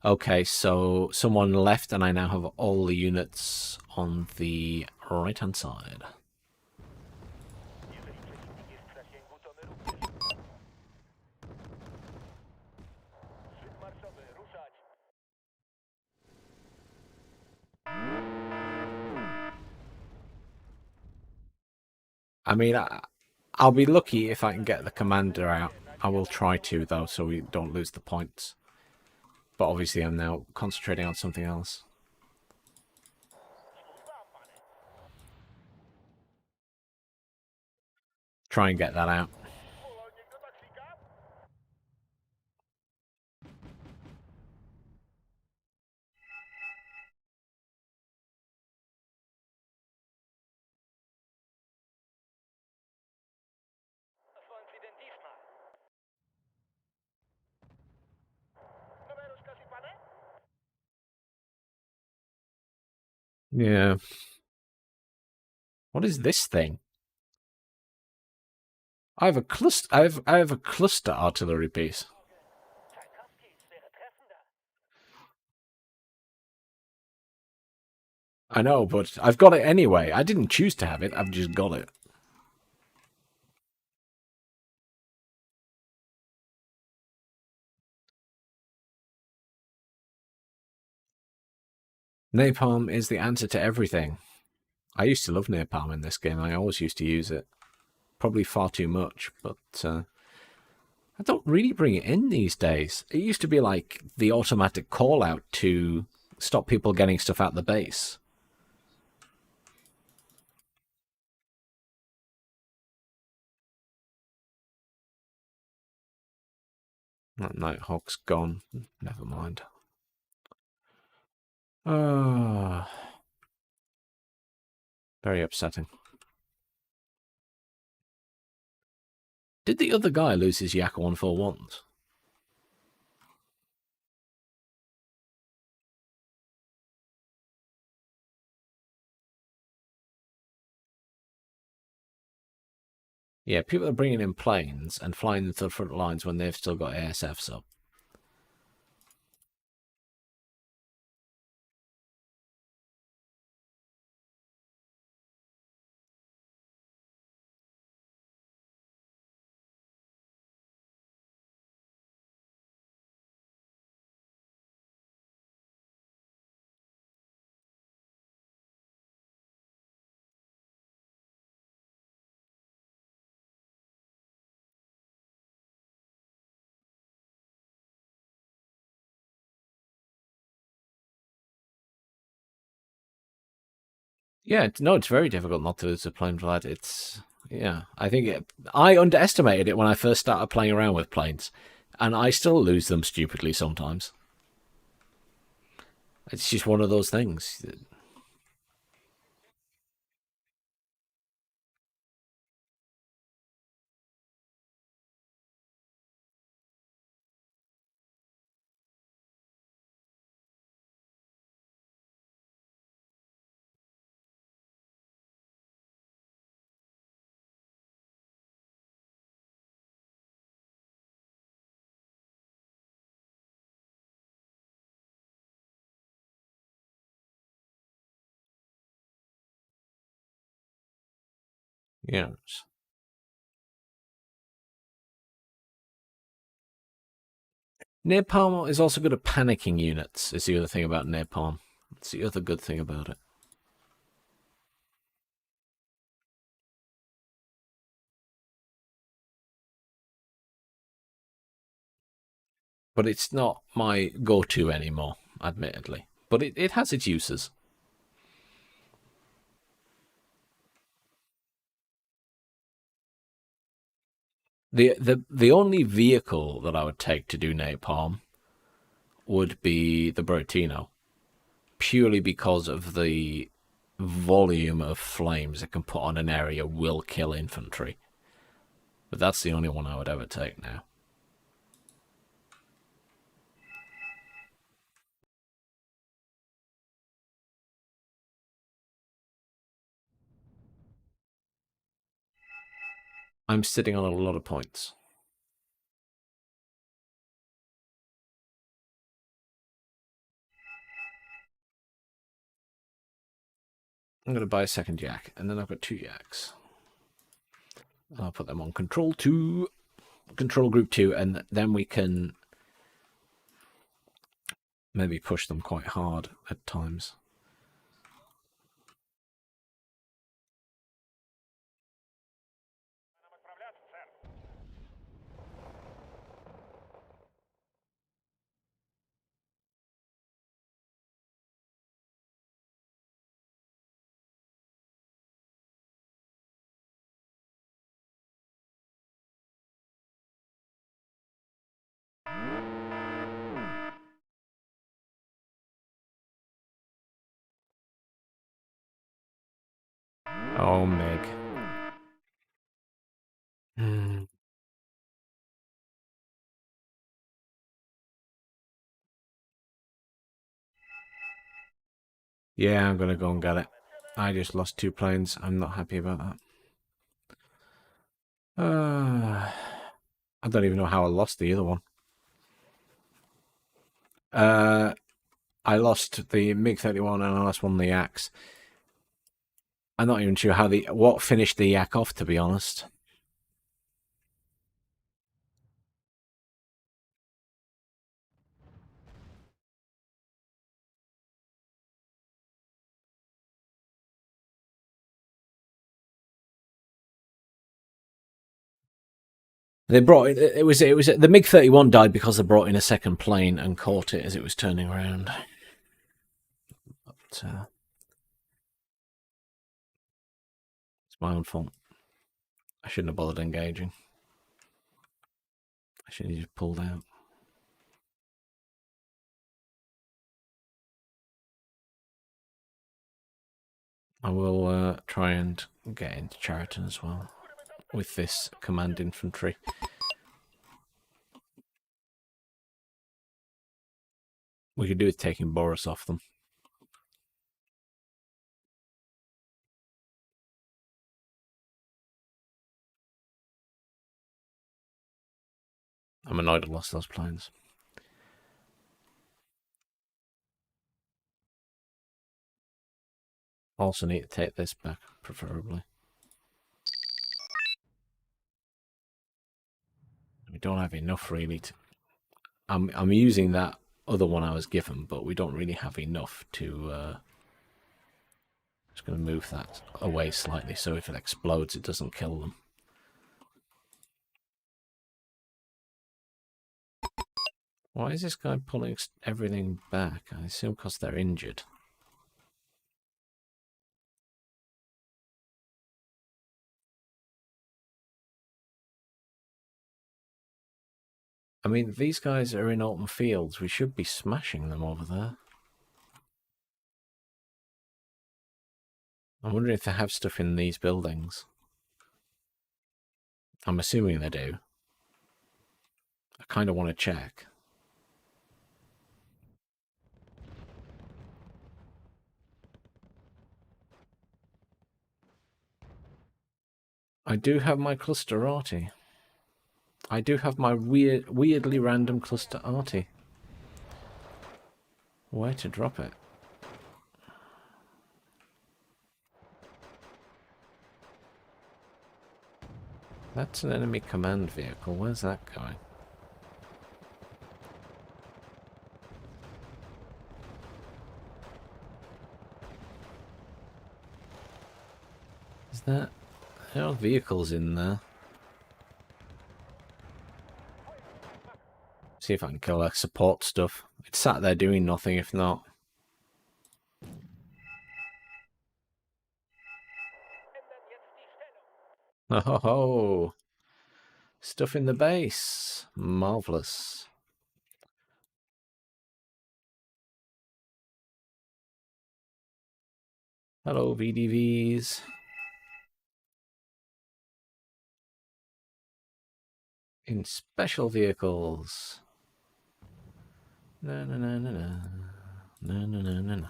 Okay, so someone left and I now have all the units on the right-hand side. Jeżeli przeciwnik jest w zasięgu, to my również. Szczyt marszowy, ruszać. I mean, I'll be lucky if I can get the commander out. I will try to, though, so we don't lose the points. But obviously I'm now concentrating on something else. Try and get that out. Powolnik do taksika. Asłan Identisma. Nowe rozkazy, pane? Yeah. What is this thing? I have a cluster. I have a cluster artillery piece. Tchaikovsky's wäre treffender. I know, but I've got it anyway. I didn't choose to have it. I've just got it. Napalm is the answer to everything. I used to love napalm in this game. I always used to use it. Probably far too much, but I don't really bring it in these days. It used to be like the automatic call out to stop people getting stuff out the base. That Nighthawk's gone. Never mind. Very upsetting. Did the other guy lose his Yak 141s? Yeah, people are bringing in planes and flying them to the front lines when they've still got ASFs up. Yeah, no, it's very difficult not to lose a plane for that. It's, yeah, I underestimated it when I first started playing around with planes, and I still lose them stupidly sometimes. It's just one of those things. Yes. Napalm is also good at panicking units, is the other thing about napalm. It's the other good thing about it. But it's not my go-to anymore, admittedly. But it has its uses. The only vehicle that I would take to do napalm would be the Brotino, purely because of the volume of flames it can put on an area will kill infantry. But that's the only one I would ever take now. I'm sitting on a lot of points. I'm going to buy a second yak, and then I've got two yaks. I'll put them on control 2, control group 2, and then we can maybe push them quite hard at times. Oh, Meg. Hmm. Yeah, I'm going to go and get it. I just lost 2 planes. I'm not happy about that. I don't even know how I lost the other one. Uh, I lost the MiG-31 and I lost one of the yaks. I'm not even sure what finished the yak off, to be honest. They brought it was the MiG-31 died because they brought in a second plane and caught it as it was turning around. But, it's my own fault. I shouldn't have bothered engaging. I should have just pulled out. I will try and get into Chariton as well with this command infantry. We could do with taking Boris off them. I'm annoyed I lost those planes. Also need to take this back, preferably. We don't have enough really to. I'm using that other one I was given, but we don't really have enough to. Just going to move that away slightly so if it explodes, it doesn't kill them. Why is this guy pulling everything back? I assume because they're injured. I mean, these guys are in open fields. We should be smashing them over there. I'm wondering if they have stuff in these buildings. I'm assuming they do. I kind of want to check. I do have my cluster arty. I do have my weirdly random cluster arty. Where to drop it? That's an enemy command vehicle. Where's that going? Is that... There are vehicles in there. See if I can kill that support stuff. It's sat there doing nothing if not. Oh, stuff in the base. Marvellous. Hello, VDVs. In special vehicles. Na na na na na. Na na na na na.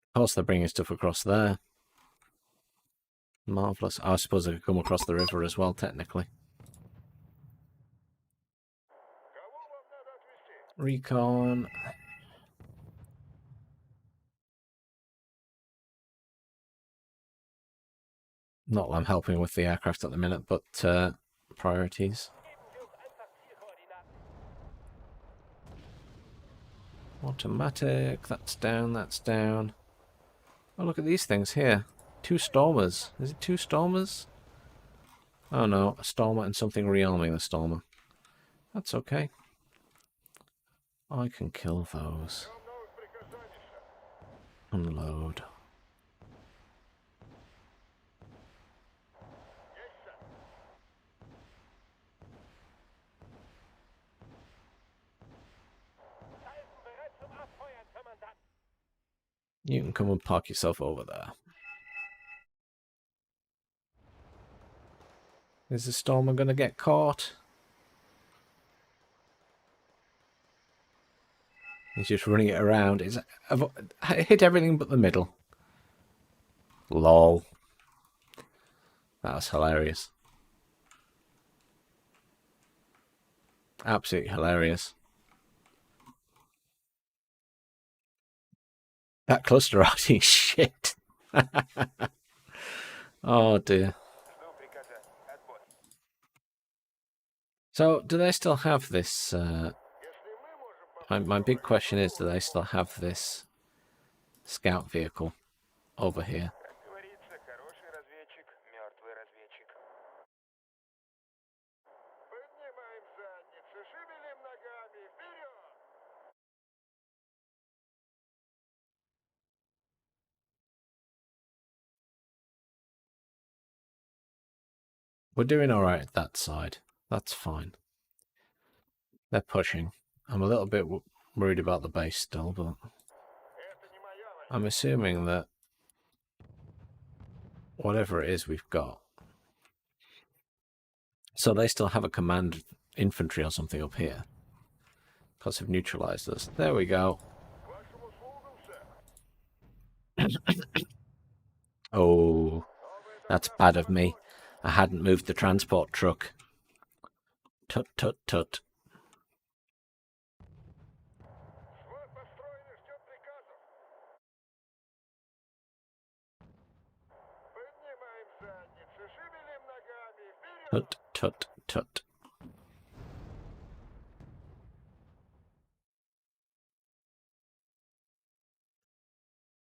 Of course, they're bringing stuff across there. Marvellous. I suppose I could come across the river as well, technically. Recon. Not that I'm helping with the aircraft at the minute, but priorities. Automatic. That's down, that's down. Oh, look at these things here. 2 Stormers. Is it 2 Stormers? Oh no, a Stormer and something rearming the Stormer. That's okay. I can kill those. Unload. You can come and park yourself over there. Is the Stormer gonna get caught? He's just running it around. Hit everything but the middle. Lol. That was hilarious. Absolutely hilarious. That cluster art is shit. Oh dear. So, do they still have this? My big question is, do they still have this scout vehicle over here? We're doing alright at that side. That's fine. They're pushing. I'm a little bit worried about the base still, but I'm assuming that whatever it is we've got. So they still have a command infantry or something up here. Because they've neutralized us. There we go. Oh, that's bad of me. I hadn't moved the transport truck. Tut, tut, tut. Tut, tut, tut.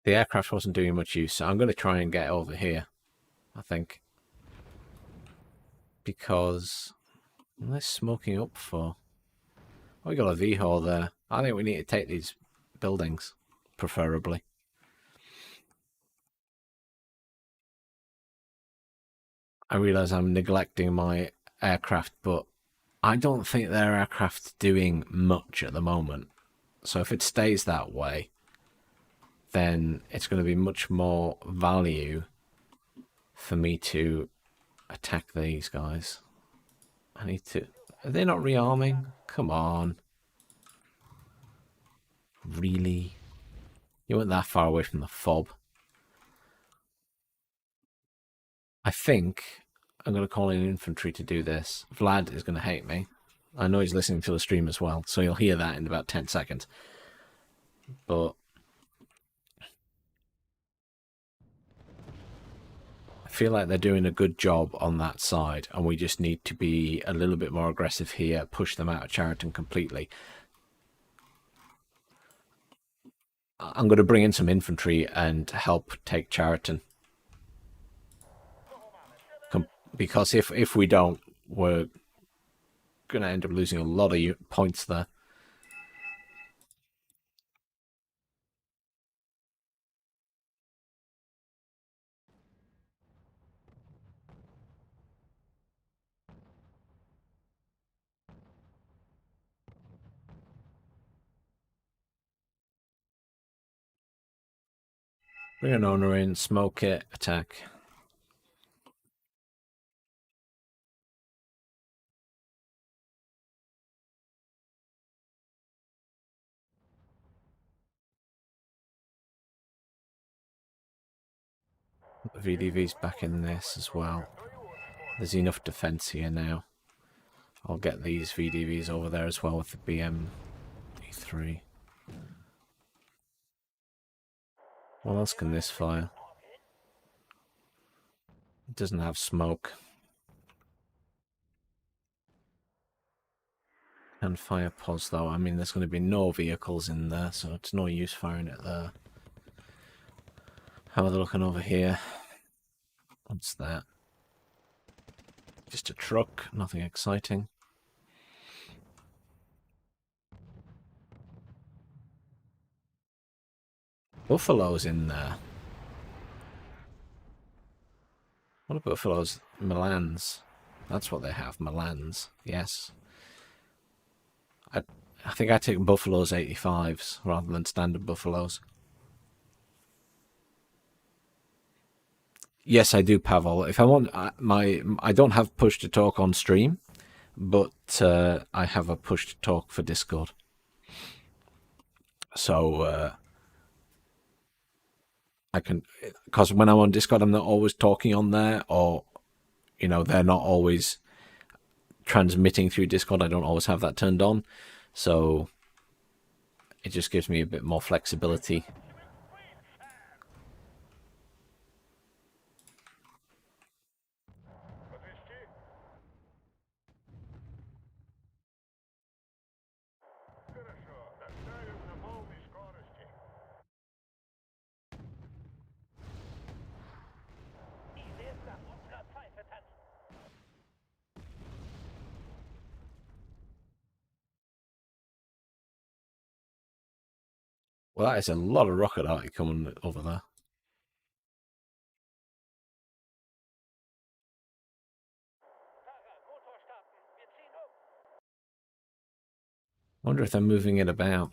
The aircraft wasn't doing much use, so I'm going to try and get over here, I think. Because... what are they smoking up for? Oh, we got a VHO there. I think we need to take these buildings, preferably. I realise I'm neglecting my aircraft, but I don't think their aircraft's doing much at the moment. So if it stays that way, then it's going to be much more value for me to attack these guys. I need to... Are they not rearming? Come on. Really? You weren't that far away from the fob. I think I'm going to call in infantry to do this. Vlad is going to hate me. I know he's listening to the stream as well, so you'll hear that in about 10 seconds. But I feel like they're doing a good job on that side, and we just need to be a little bit more aggressive here, push them out of Chariton completely. I'm going to bring in some infantry and help take Chariton. Because if we don't, we're going to end up losing a lot of points there. Bring an owner in, smoke it, attack. The VDV's back in this as well. There's enough defense here now. I'll get these VDVs over there as well with the BM-E3. What else can this fire? It doesn't have smoke. Can fire pos though. I mean, there's going to be no vehicles in there, so it's no use firing it there. How are they looking over here? What's that? Just a truck, nothing exciting. Buffalo's in there. What are buffaloes? Milans. That's what they have, Milans. Yes. I think I take buffaloes 85s rather than standard buffaloes. Yes, I do, Pavel. If I want I don't have push to talk on stream, but I have a push to talk for Discord. So I can, because when I'm on Discord, I'm not always talking on there, or you know, they're not always transmitting through Discord. I don't always have that turned on, so it just gives me a bit more flexibility. Well, that is a lot of rocket arty coming over there. I wonder if they're moving it about.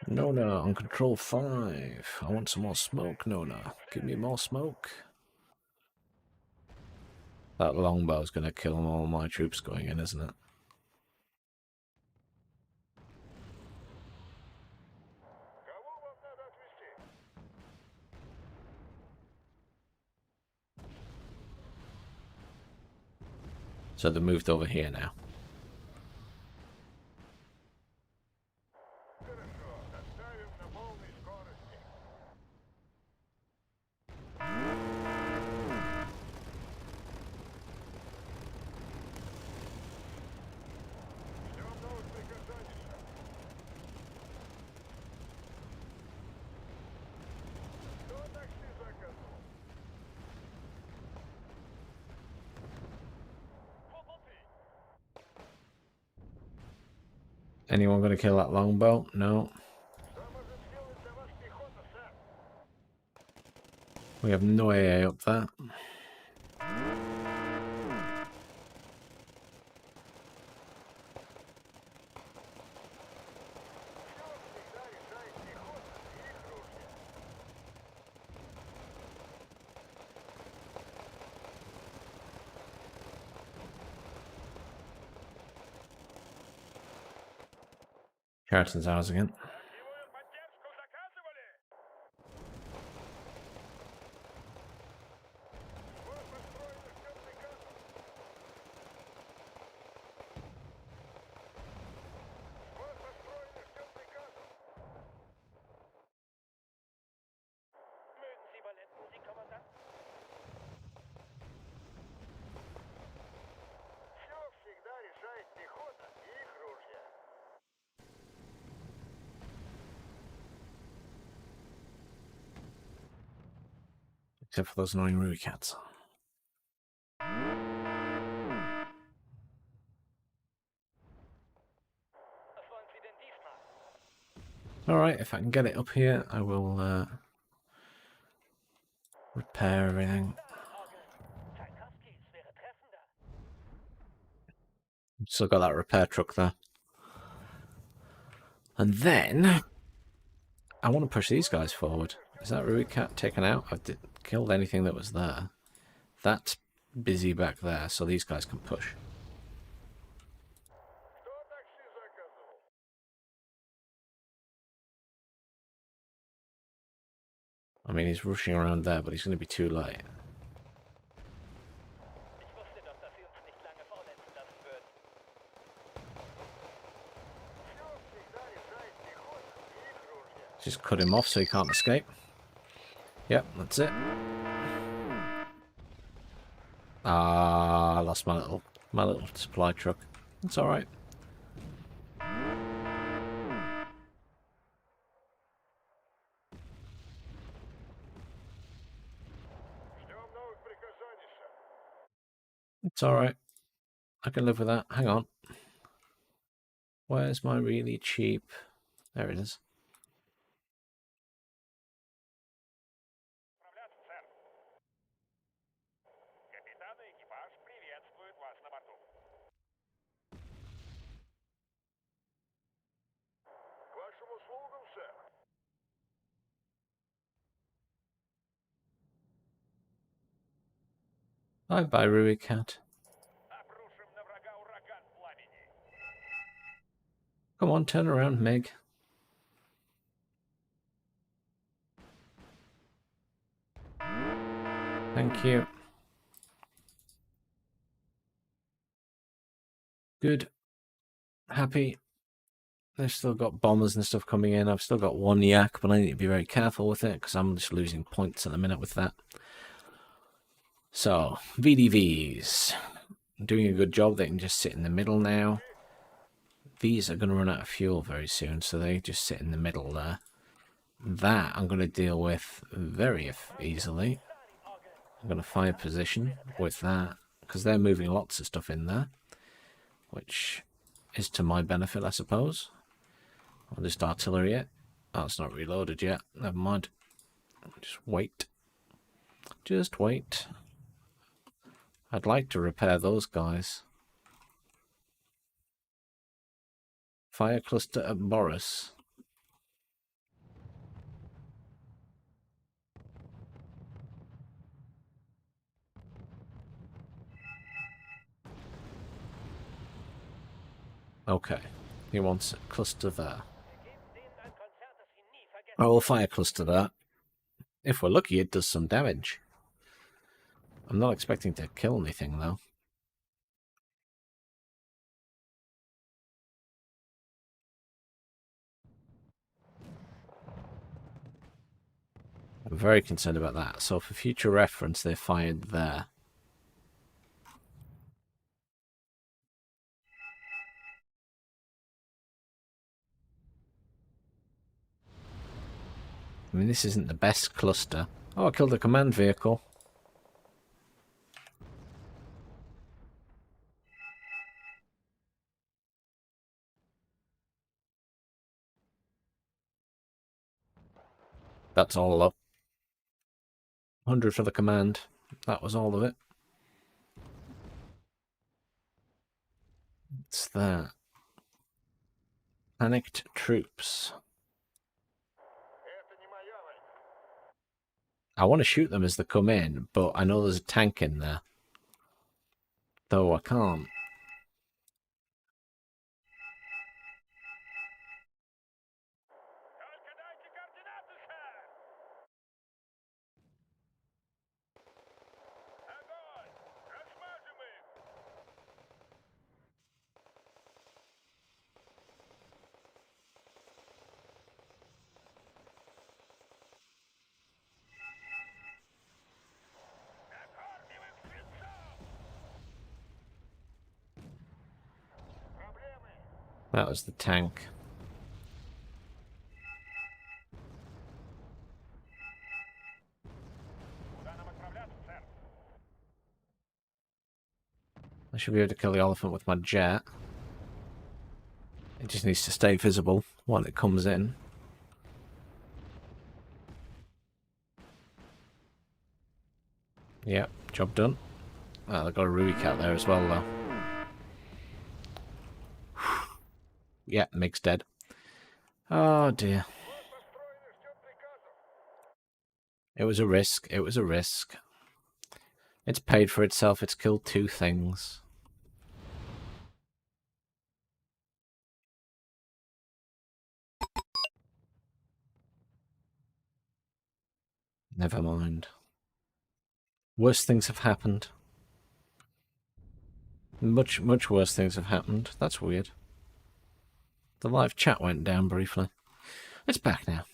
Nona on control 5. I want some more smoke, Nona. Give me more smoke. That longbow's going to kill all my troops going in, isn't it? So they moved over here now. Anyone going to kill that longbow? No. We have no AA up there. Sheraton's ours again. Силовую поддержку заказывали? Сбор построенных ждет приказов. Сбор построенных ждет приказов. Mögen Sie Ballettmusik, Kommandant? Все всегда решает пехота и их ружья. Except for those annoying Rui cats. Was wollen Sie denn diesmal? Alright, if I can get it up here, I will repair everything. Tchaikovskis wäre treffender. Still got that repair truck there. And then I want to push these guys forward. Is that Rui cat taken out? I've killed anything that was there. That's busy back there, so these guys can push. Кто такси заказывал? I mean, he's rushing around there, but he's going to be too late. Ich wusste doch, dass Sie uns nicht lange vorsetzen lassen würden. Все всегда решает пехота и их ружья. Just cut him off so he can't escape. Yep, that's it. Ah, I lost my little supply truck. It's all right. Ждем новых приказаний, сэр. It's all right. I can live with that. Hang on. Where's my really cheap? There it is. Управляться, сэр. Капитан и экипаж приветствуют вас на борту. К вашим услугам, сэр. Bye, Rui cat. Обрушим на врага ураган пламени. Come on, turn around, Meg. Thank you. Good. Happy. They've still got bombers and stuff coming in. I've still got one yak, but I need to be very careful with it because I'm just losing points at the minute with that. So, VDVs. Doing a good job. They can just sit in the middle now. These are going to run out of fuel very soon, so they just sit in the middle there. That I'm going to deal with very easily. I'm going to fire position with that because they're moving lots of stuff in there, which is to my benefit, I suppose. I'll just artillery it. Oh, it's not reloaded yet. Never mind. Just wait. Just wait. I'd like to repair those guys. Fire cluster at Boris. Okay. He wants a cluster there. I will fire cluster that. If we're lucky, it does some damage. I'm not expecting to kill anything, though. I'm very concerned about that. So for future reference, they fired there. I mean, this isn't the best cluster. Oh, I killed a command vehicle. That's all up. 100 for the command. That was all of it. What's that? Panicked troops. Это не моя война. I want to shoot them as they come in, but I know there's a tank in there. Though I can't. That was the tank. I should be able to kill the elephant with my jet. It just needs to stay visible while it comes in. Yep, job done. Oh, they've got a Rui cat there as well, though. Yeah, Mig's dead. Oh, dear. It was a risk. It was a risk. It's paid for itself. It's killed 2 things. Never mind. Worse things have happened. Much worse things have happened. That's weird. The live chat went down briefly. It's back now.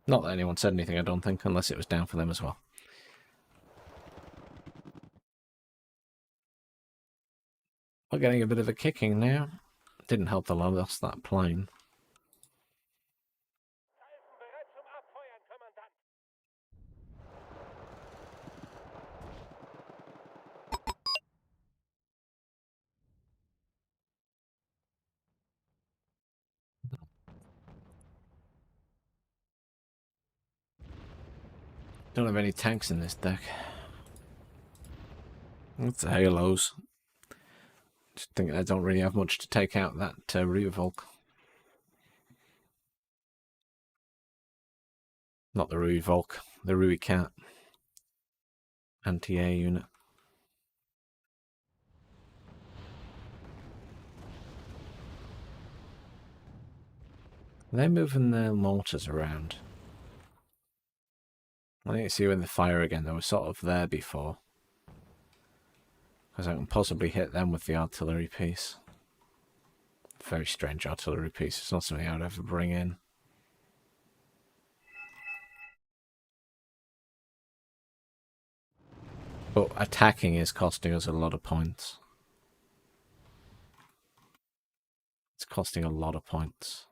Not that anyone said anything, I don't think, unless it was down for them as well. We're getting a bit of a kicking now. Didn't help that I lost that plane. Don't have any tanks in this deck. It's the Halos. Just thinking I don't really have much to take out that Revolk. Not the Revolk, the Rui Cat. Anti-air unit. They're moving their mortars around. I need to see when they fire again. They were sort of there before. Because I can possibly hit them with the artillery piece. Very strange artillery piece. It's not something I would ever bring in. But attacking is costing us a lot of points. It's costing a lot of points.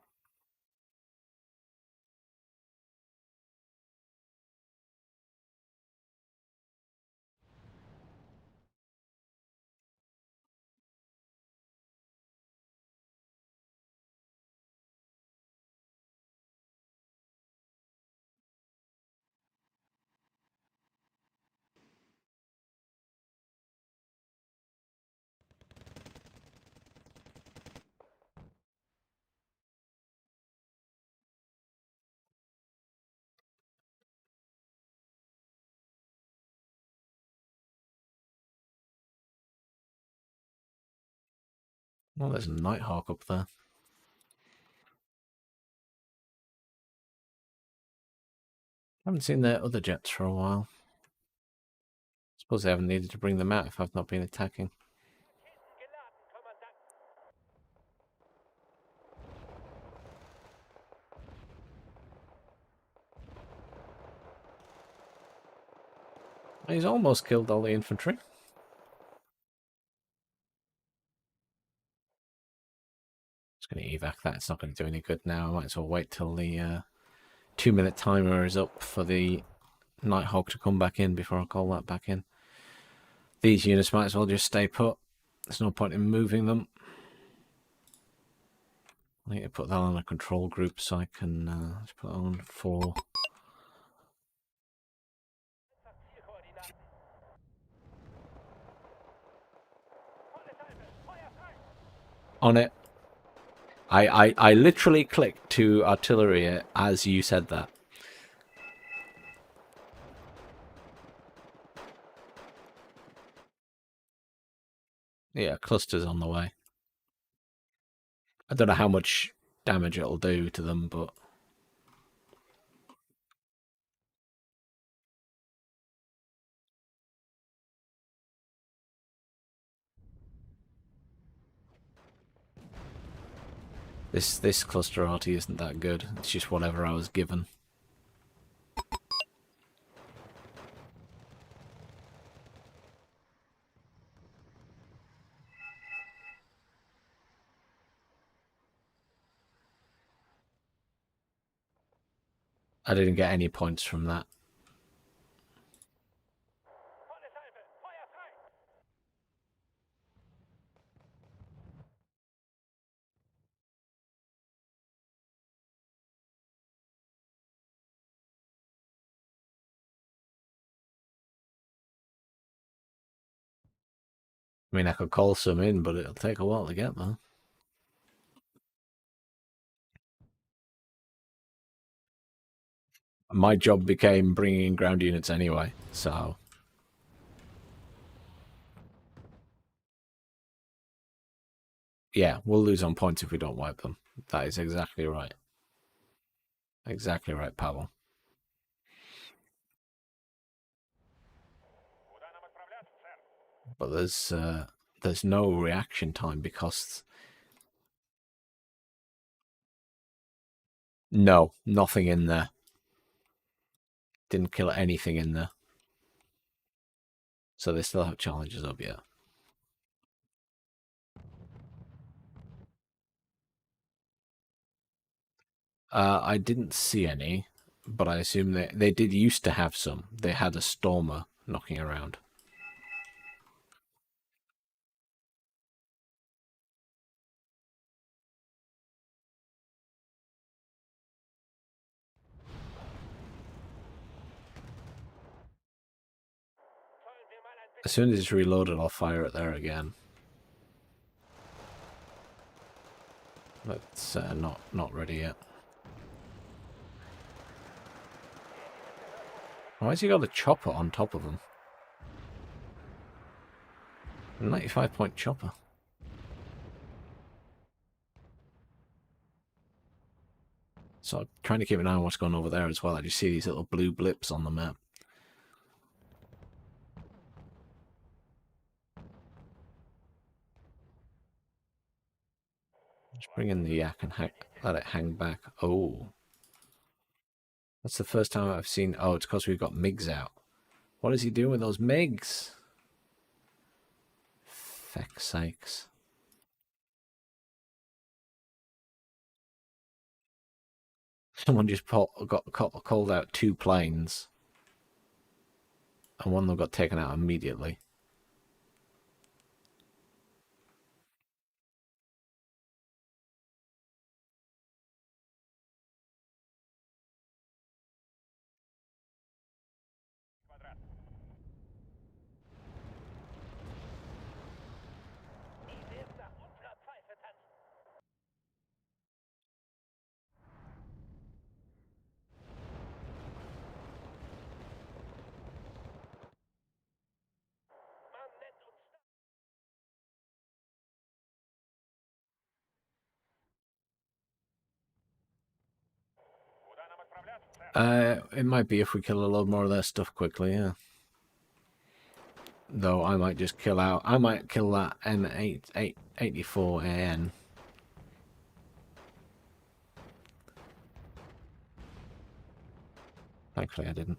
Well, there's a Nighthawk up there. I haven't seen their other jets for a while. I suppose they haven't needed to bring them out if I've not been attacking. He's almost killed all the infantry. Just going to evac that. It's not going to do any good now. I might as well wait till the 2-minute timer is up for the Nighthawk to come back in before I call that back in. These units might as well just stay put. There's no point in moving them. I need to put that on a control group so I can just put it on 4. On it. I literally clicked to artillery it as you said that. Yeah, cluster's on the way. I don't know how much damage it'll do to them, but... This cluster arty isn't that good. It's just whatever I was given. I didn't get any points from that. I mean, I could call some in, but it'll take a while to get there. My job became bringing in ground units anyway, so yeah, we'll lose on points if we don't wipe them. That is exactly right. Exactly right, Pavel. But there's no reaction time because no, nothing in there. Didn't kill anything in there. So they still have challenges up yet. I didn't see any, but I assume they did used to have some. They had a Stormer knocking around. As soon as it's reloaded, I'll fire it there again. But not ready yet. Why has he got a chopper on top of him? A 95-point chopper. So I'm trying to keep an eye on what's going on over there as well. I just see these little blue blips on the map. Just bring in the yak and let it hang back. Oh. That's the first time I've seen... Oh, it's because we've got MiGs out. What is he doing with those MiGs? Feck's sakes. Someone just called out 2 planes. And one of them got taken out immediately. It might be if we kill a lot more of their stuff quickly, yeah. Though I might just kill out... I might kill that M84AN. Thankfully I didn't.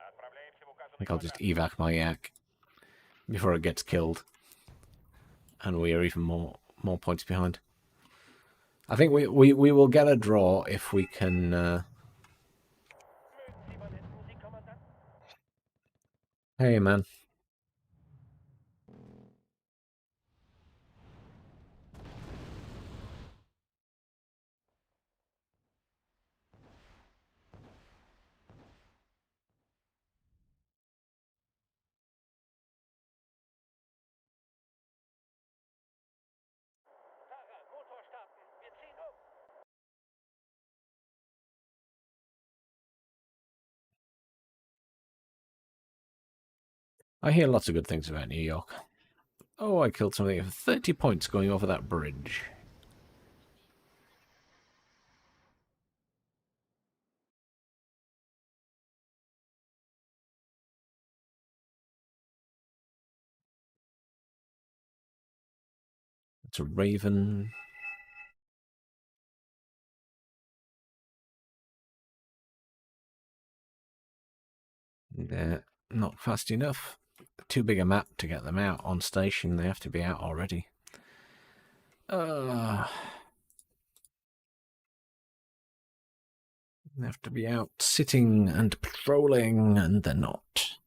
I think I'll just evac my yak before it gets killed. And we are even more points behind. I think we will get a draw if we can... Hey, man. I hear lots of good things about New York. Oh, I killed something for 30 points going over that bridge. It's a Raven. Yeah, not fast enough. too big a map to get them out on station. They have to be out already. They have to be out sitting and patrolling, and they're not.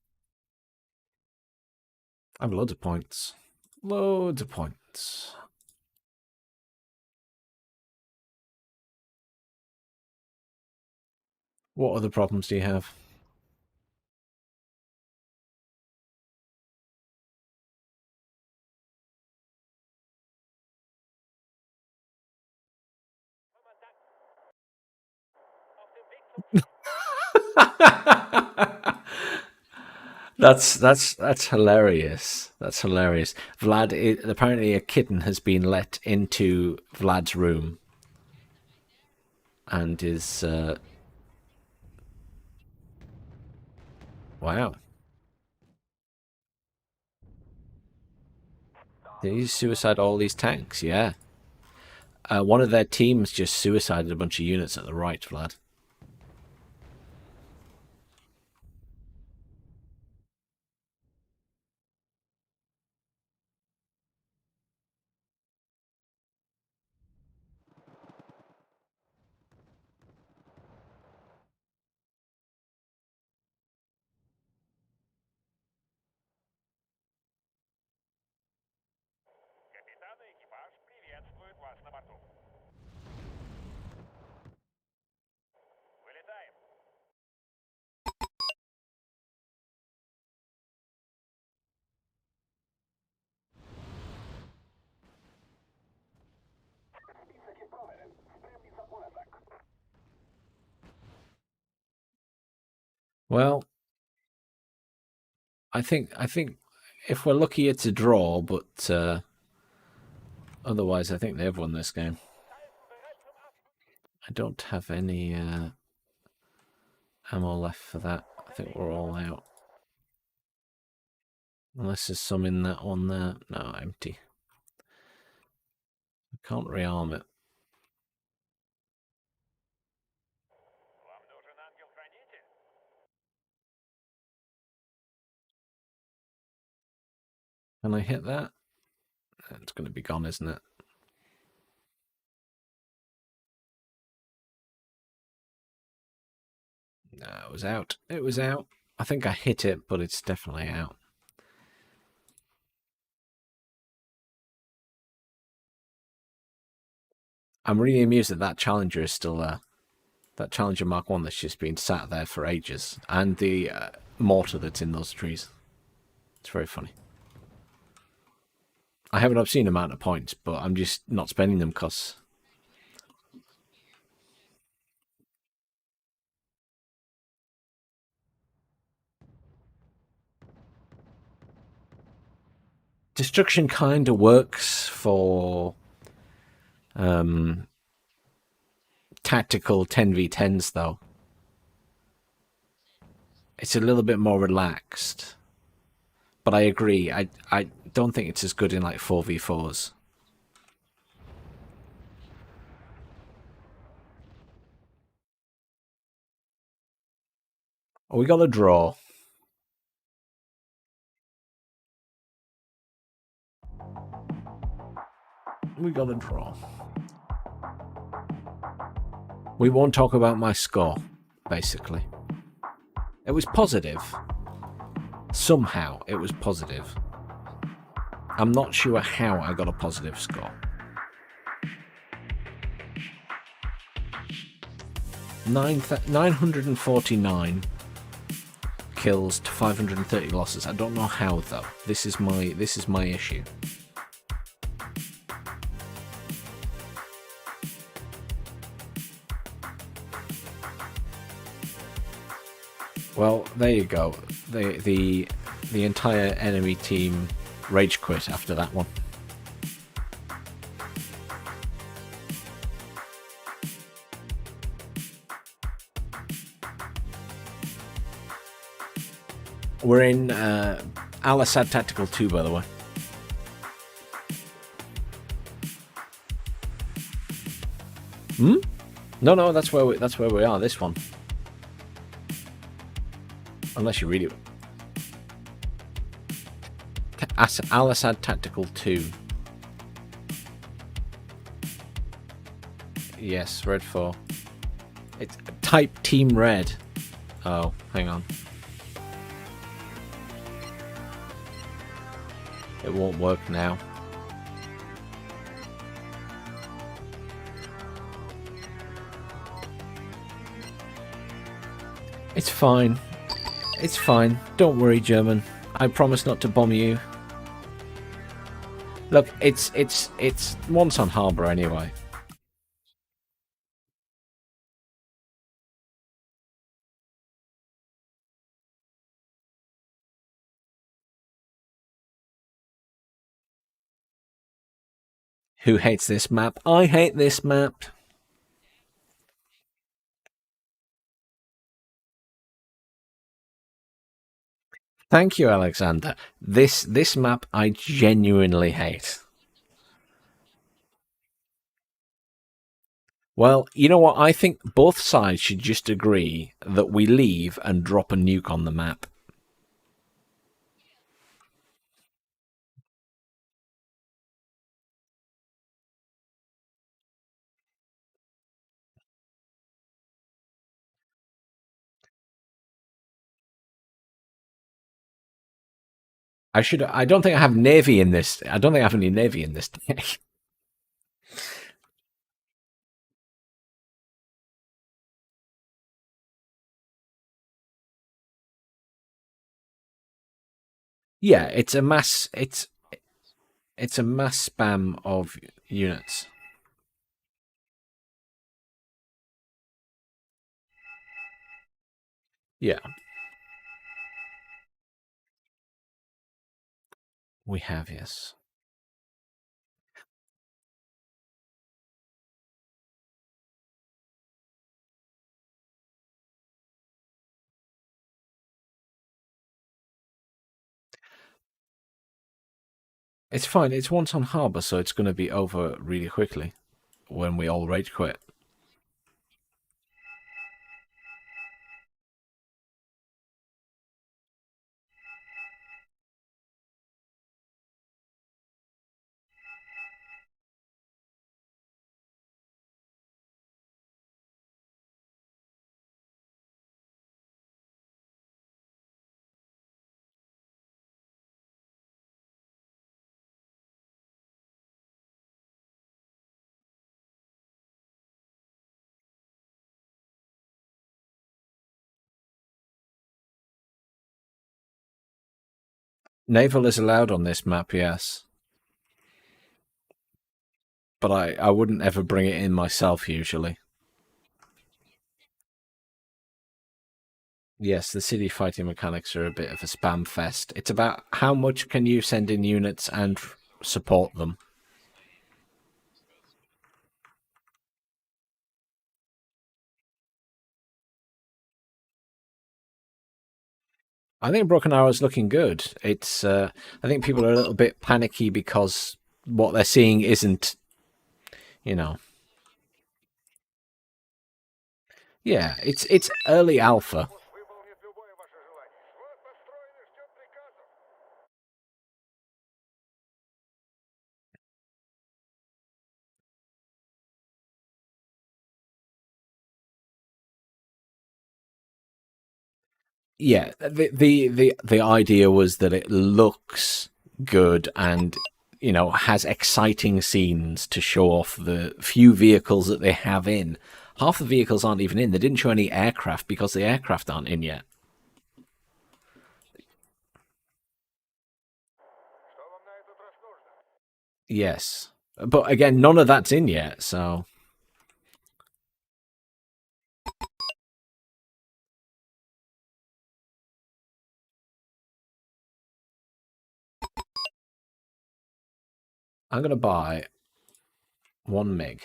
I have loads of points. Loads of points. What other problems do you have? That's hilarious. That's hilarious. Vlad, apparently a kitten has been let into Vlad's room and is wow. Did he suicide all these tanks? Yeah. One of their teams just suicided a bunch of units at the right, Vlad. Капитан и экипаж приветствуют вас на борту. Вылетаем. Well, I think if we're lucky, it's a draw, but otherwise, I think they've won this game. I don't have any ammo left for that. I think we're all out. Unless there's some in that one there. No, empty. I can't rearm it. Вам нужен ангел-хранитель? Can I hit that? It's going to be gone, isn't it? No, it was out. It was out. I think I hit it, but it's definitely out. I'm really amused that that Challenger is still there. That Challenger Mark 1 that's just been sat there for ages. And the mortar that's in those trees. It's very funny. I have an obscene amount of points, but I'm just not spending them because... Destruction kind of works for tactical 10v10s, though. It's a little bit more relaxed. But I agree, I don't think it's as good in like 4v4s. Oh, we got a draw. We got a draw. We won't talk about my score, basically. It was positive. Somehow it was positive. I'm not sure how I got a positive score. 949 kills to 530 losses. I don't know how though. This is my issue. Well, there you go. The entire enemy team rage quit after that one. We're in Al-Assad Tactical 2, by the way. No, that's where we are. This one. Unless you read it. Al Assad Tactical 2. Yes, red 4. It's type Team Red. Oh, hang on. It won't work now. It's fine. It's fine. Don't worry, German. I promise not to bomb you. Look, it's once on harbour anyway. Who hates this map? I hate this map. Thank you, Alexander. This map I genuinely hate. Well, you know what? I think both sides should just agree that we leave and drop a nuke on the map. I don't think I have navy in this. I don't think I have any navy in this deck. Yeah, it's a mass. It's a mass spam of units. Yeah, we have, yes. It's fine. It's once on harbour, so it's going to be over really quickly when we all rage quit. Naval is allowed on this map, yes. But I wouldn't ever bring it in myself, usually. Yes, the city fighting mechanics are a bit of a spam fest. It's about how much can you send in units and support them. I think Broken Arrow is looking good. It's I think people are a little bit panicky because what they're seeing isn't, you know. Yeah, it's early alpha. Yeah, the idea was that it looks good and has exciting scenes to show off the few vehicles that they have in. Half the vehicles aren't even in. They didn't show any aircraft because the aircraft aren't in yet. Yes, but again, none of that's in yet. So I'm gonna buy 1 meg.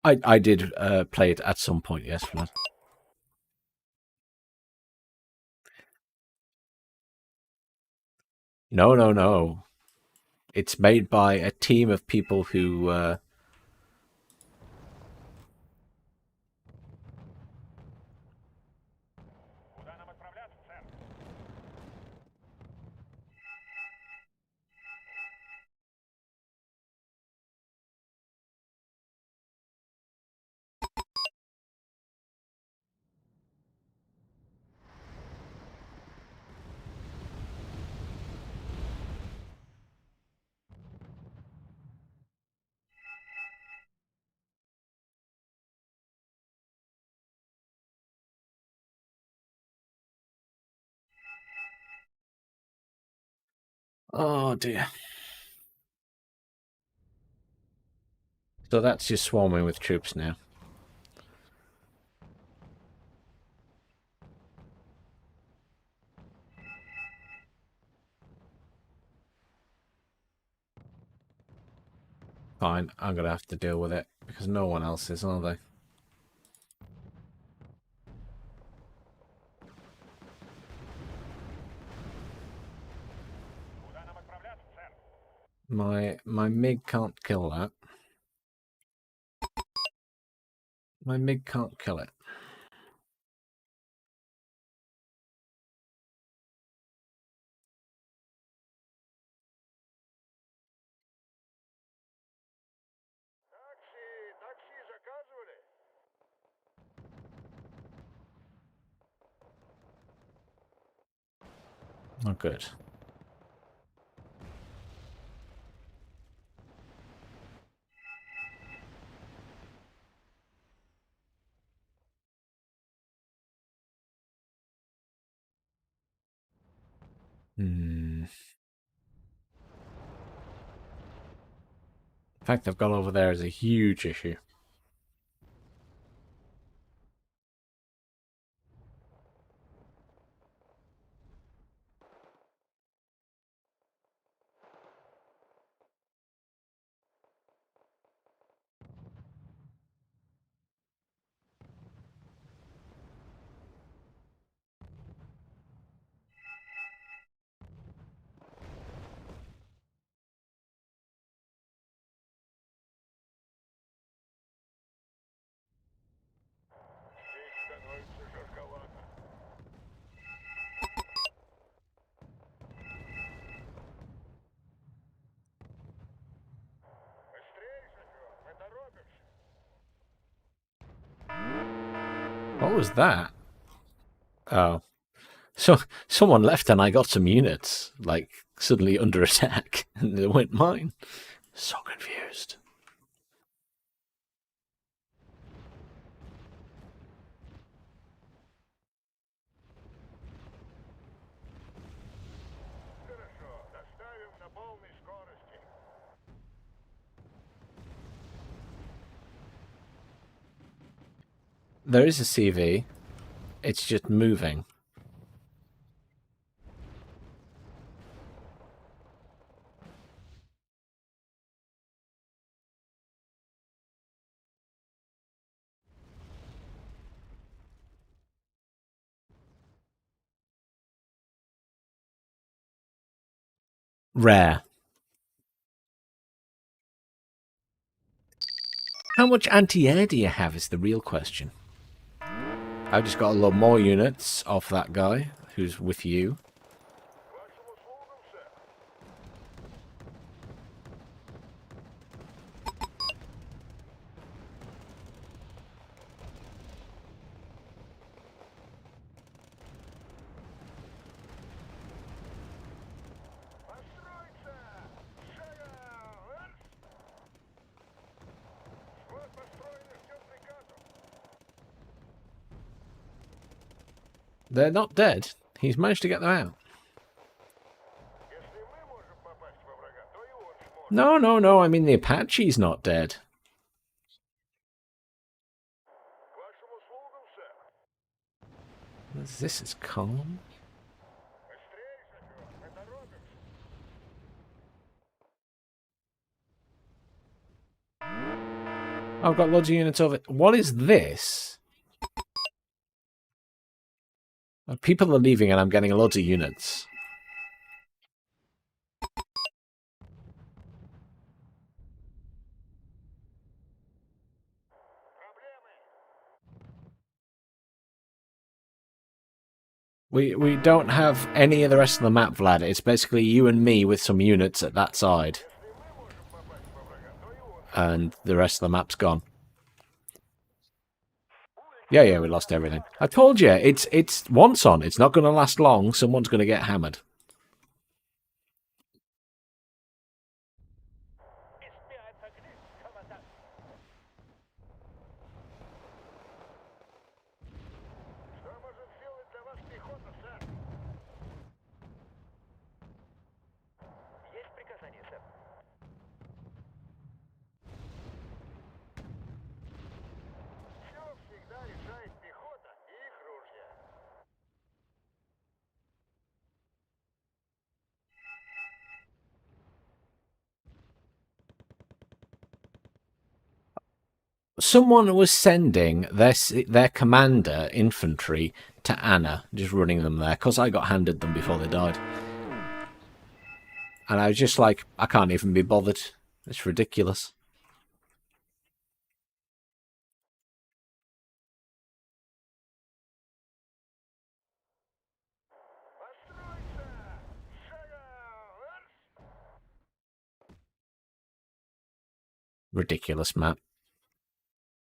I did play it at some point, yes, Vlad. No, no, no. It's made by a team of people who Oh dear. So that's just swarming with troops now. Fine, I'm gonna have to deal with it because no one else is, are they? My MiG can't kill that. My MiG can't kill it. Такси заказывали? Oh, good. Hmm. The fact they've got over there is a huge issue. Здесь становится жарковато. Быстрее, шофер, мы торопимся. What was that? Oh. So someone left and I got some units, like, suddenly under attack, and they went mine. So confused. Хорошо, доставим на полной скорости. There is a CV. It's just moving. Rare. How much anti-air do you have is the real question. I've just got a lot more units off that guy who's with you. К вашим услугам, сэр. Построиться! Шага! Склад построен и ждет приказов. They're not dead. He's managed to get them out. Если мы можем попасть во врага, то и он сможет. No, no, no. I mean, the Apache's not dead. К вашим услугам, сэр. This is calm. Быстрее, шофер, мы торопимся. I've got loads of units of it. What is this? People are leaving and I'm getting loads of units. Проблемы. We don't have any of the rest of the map, Vlad. It's basically you and me with some units at that side. Если мы можем попасть во врага, то и он. And the rest of the map's gone. Yeah, we lost everything. I told you, it's once on. It's not going to last long. Someone's going to get hammered. Что может сделать для вас пехота, сэр? Someone was sending their commander infantry to Anna, just running them there, because I got handed them before they died. And I was just like, I can't even be bothered. It's ridiculous. Ridiculous map.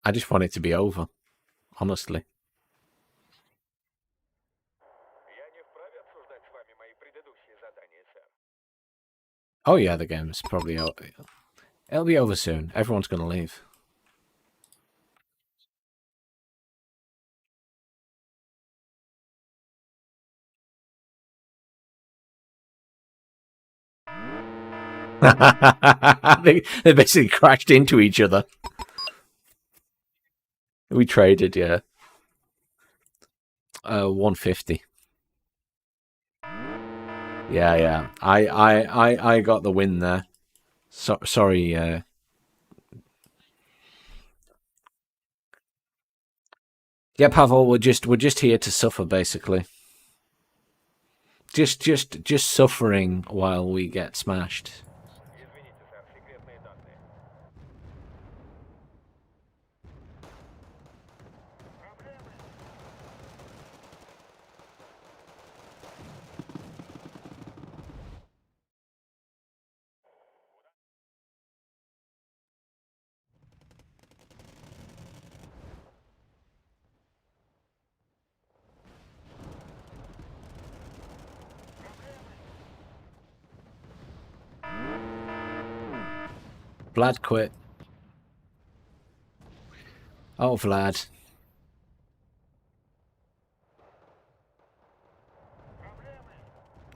I just want it to be over, honestly. Oh yeah, the game's probably over. It'll be over soon. Everyone's going to leave. they basically crashed into each other. We traded, yeah. 150. Yeah. I got the win there. Sorry. Yeah, Pavel, we're just here to suffer, basically. Just suffering while we get smashed. Vlad quit. Oh, Vlad.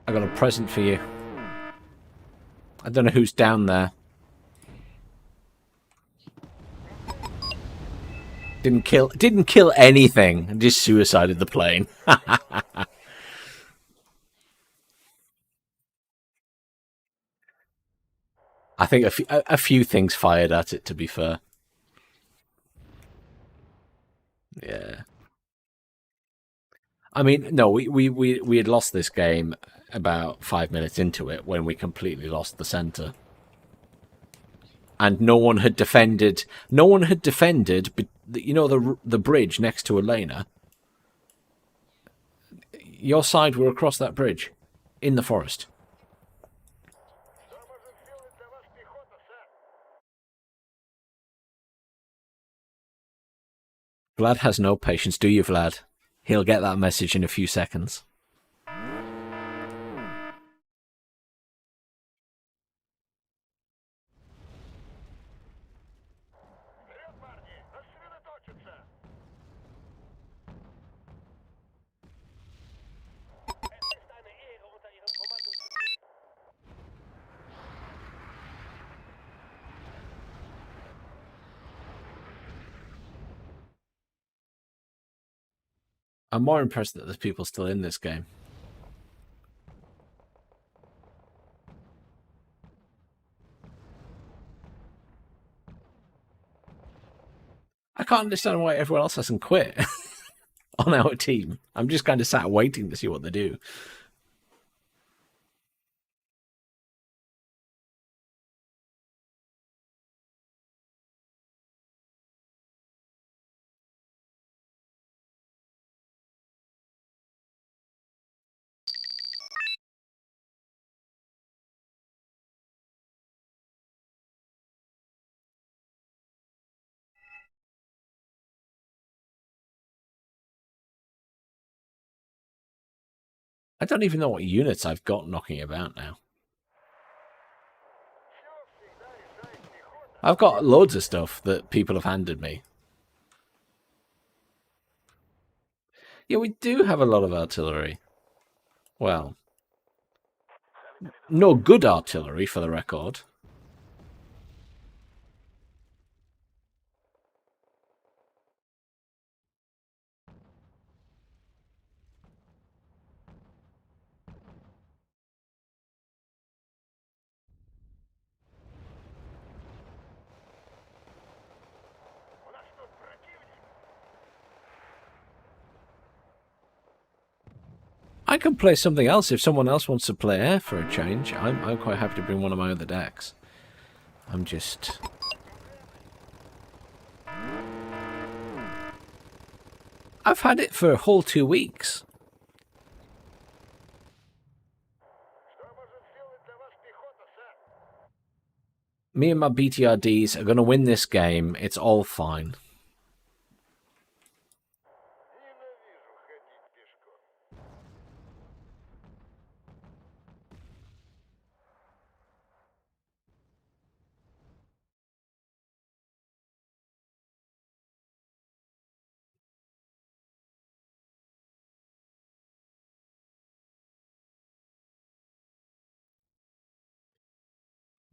I got a present for you. I don't know who's down there. Didn't kill anything. Just suicided the plane. I think a few things fired at it, to be fair. Yeah. I mean, no, we had lost this game about 5 minutes into it when we completely lost the center. And no one had defended. No one had defended. You know the bridge next to Elena. Your side were across that bridge, in the forest. Vlad has no patience, do you, Vlad? He'll get that message in a few seconds. I'm more impressed that there's people still in this game. I can't understand why everyone else hasn't quit on our team. I'm just kind of sat waiting to see what they do. I don't even know what units I've got knocking about now. I've got loads of stuff that people have handed me. Yeah, we do have a lot of artillery. Well, no good artillery, for the record. I could play something else if someone else wants to play air for a change. I'm quite happy to bring one of my other decks. I'm just... I've had it for a whole 2 weeks. Me and my BTRDs are going to win this game. It's all fine.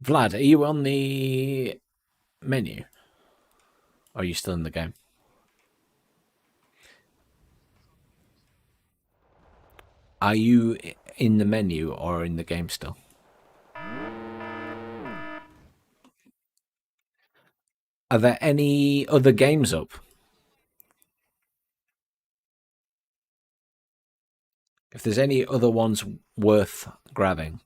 Vlad, are you on the menu? Or are you still in the game? Are you in the menu or in the game still? Are there any other games up? If there's any other ones worth grabbing.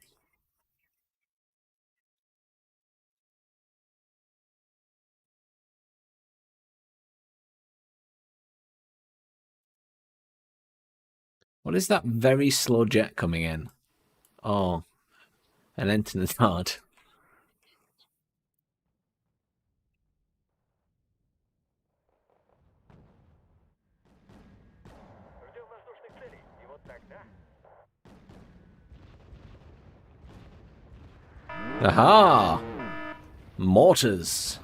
What is that very slow jet coming in? Oh, an Entenard. Aha! Mortars.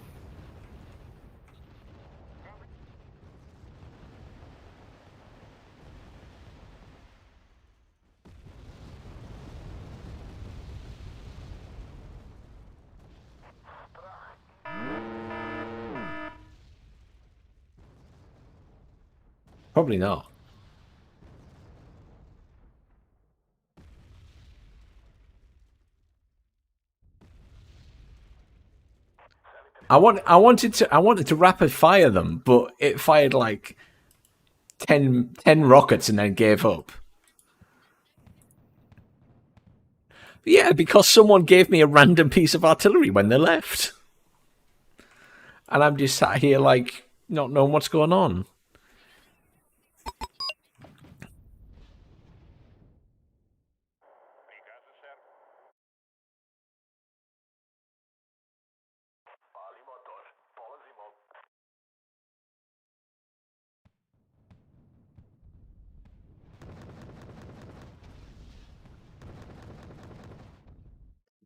Probably not. I wanted to rapid fire them, but it fired like 10 rockets and then gave up. Yeah, because someone gave me a random piece of artillery when they left. And I'm just sat here like not knowing what's going on.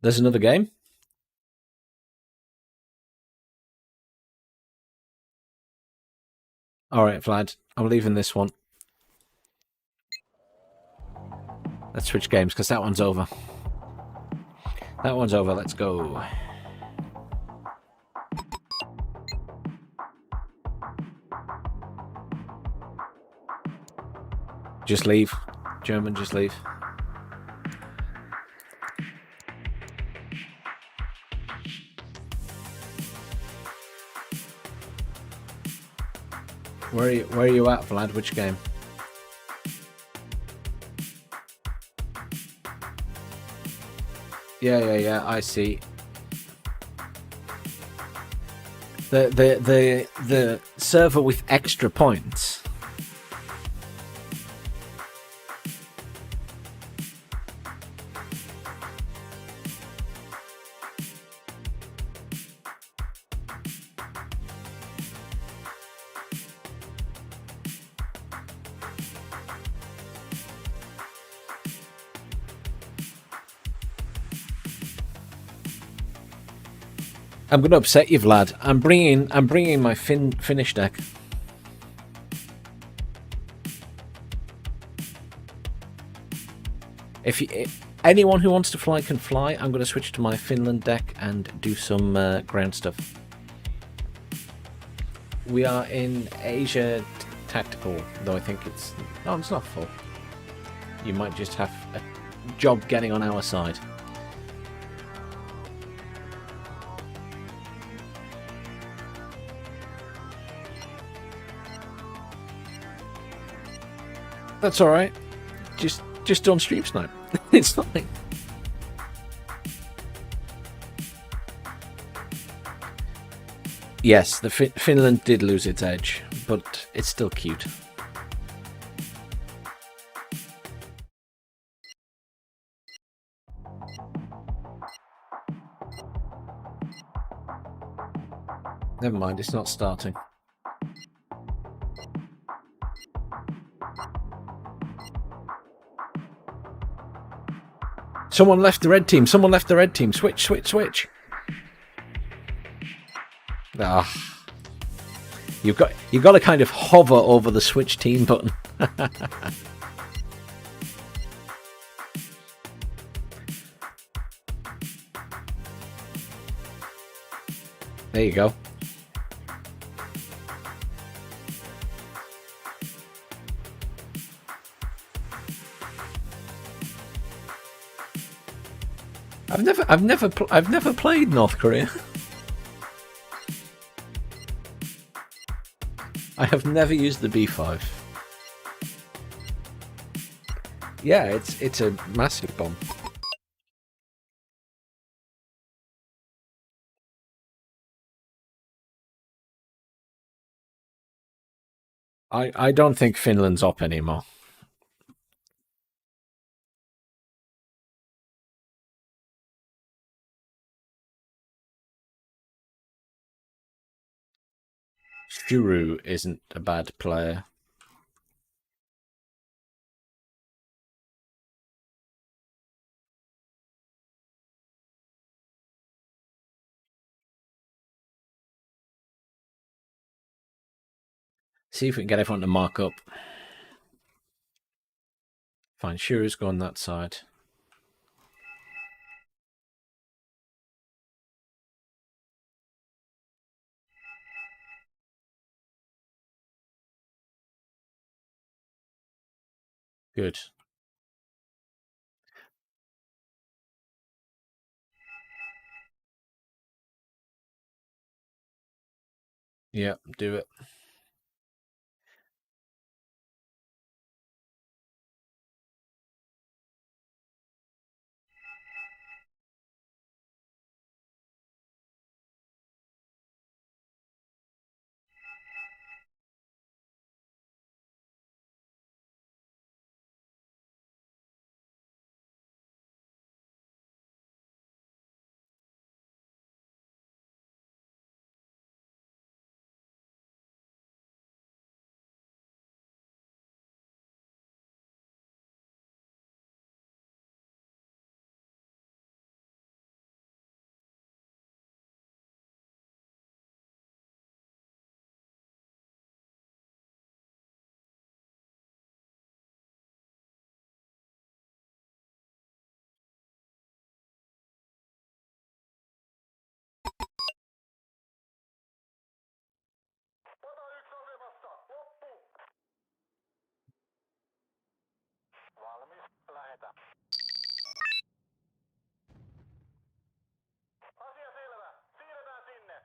There's another game. All right, Vlad. I'm leaving this one. Let's switch games because that one's over. That one's over. Let's go. Just leave. German, just leave. Where are you at, Vlad? Which game? Yeah, I see. The server with extra points. I'm gonna upset you, Vlad. I'm bringing my Finnish deck. If anyone who wants to fly can fly, I'm gonna switch to my Finland deck and do some ground stuff. We are in Asia Tactical, though I think it's not full. You might just have a job getting on our side. That's all right. Just just don't stream snipe. It's fine. Yes, the Finland did lose its edge, but it's still cute. Never mind, it's not starting. Someone left the red team. Someone left the red team. Switch, switch, switch. Ah. You've got to kind of hover over the switch team button. There you go. I've never played North Korea. I have never used the B5. Yeah, it's a massive bomb. I don't think Finland's up anymore. Shuru isn't a bad player. See if we can get everyone to mark up. Fine, Shuru's gone that side. Good. Yeah, do it. Pata yksi asemassa. Loppu. Valmis. Lähetä. Asia selvä. Siirretään sinne.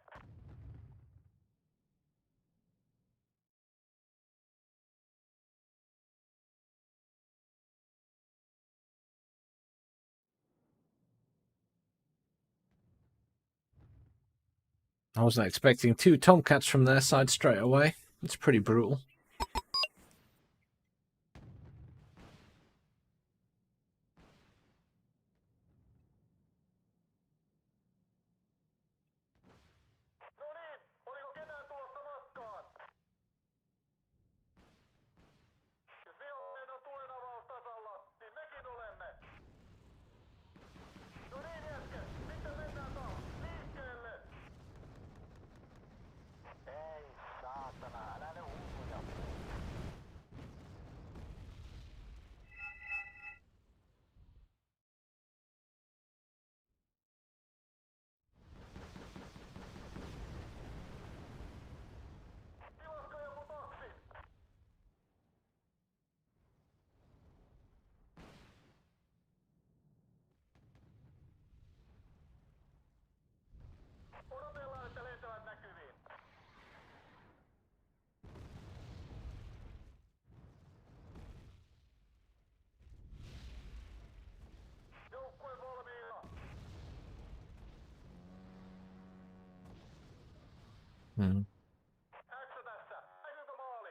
I wasn't expecting 2 Tomcats from their side straight away. It's pretty brutal. No niin, oliko ketään tulossa matkaan? Jos vihollinen on tulenavaus tasalla, niin mekin olemme. No niin jätkä, sitten mennään taas. Liikkeelle! Ei, saatana, älä ne hulluja. Hmm. X tässä. Näkyykö maali?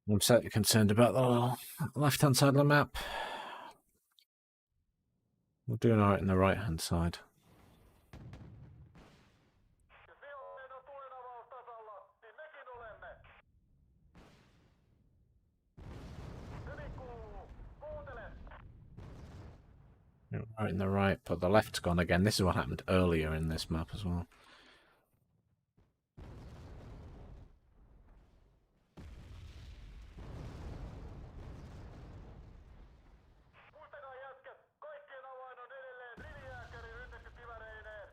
I'm certainly concerned about the left-hand side of the map. We're doing alright in the right-hand side. Jos vihollinen on tulenavaustasalla, niin mekin olemme. Hyvin kuuluu. Kuuntele. Right in the right, but the left's gone again. This is what happened earlier in this map as well. Muistakaa jätkät, kaikkien avain on edelleen rivijääkäri rynnätty kiväreineen.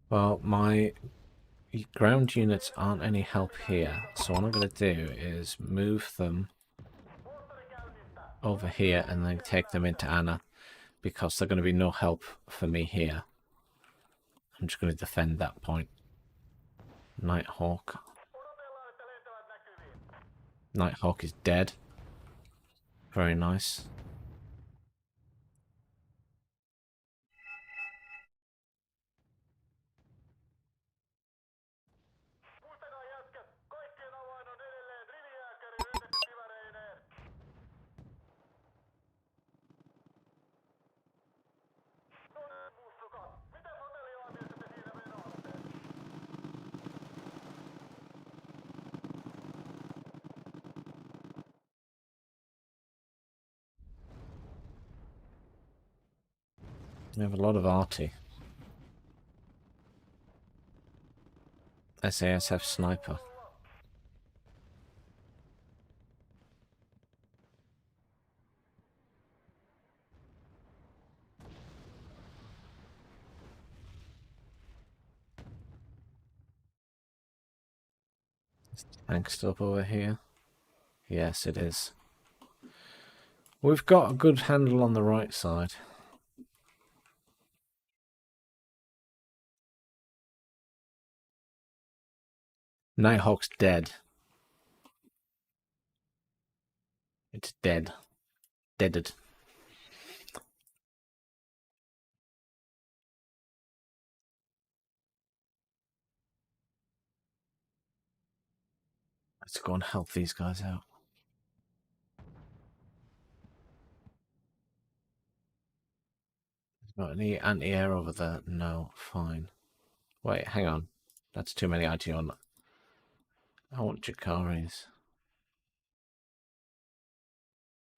Well, my ground units aren't any help here, so what I'm going to do is move them over here and then take them into Anna, because they're going to be no help for me here. I'm just going to defend that point. Nighthawk. Odotellaan, että lentävät näkyviin. Nighthawk is dead. Very nice. Muistakaa jätkät, kaikkien avain on edelleen rivijääkäri rynnätty kiväreineen. No niin, mussukat. Mitäs hotelliaamista te siinä venaatte? We have a lot of arty. SASF sniper. Tank stop over here. Yes, it is. We've got a good handle on the right side. Nighthawk's dead. It's dead. Deaded. Let's go and help these guys out. Got any anti-air over there? No, fine. Wait, hang on. That's too many IT on. I want Jakaris.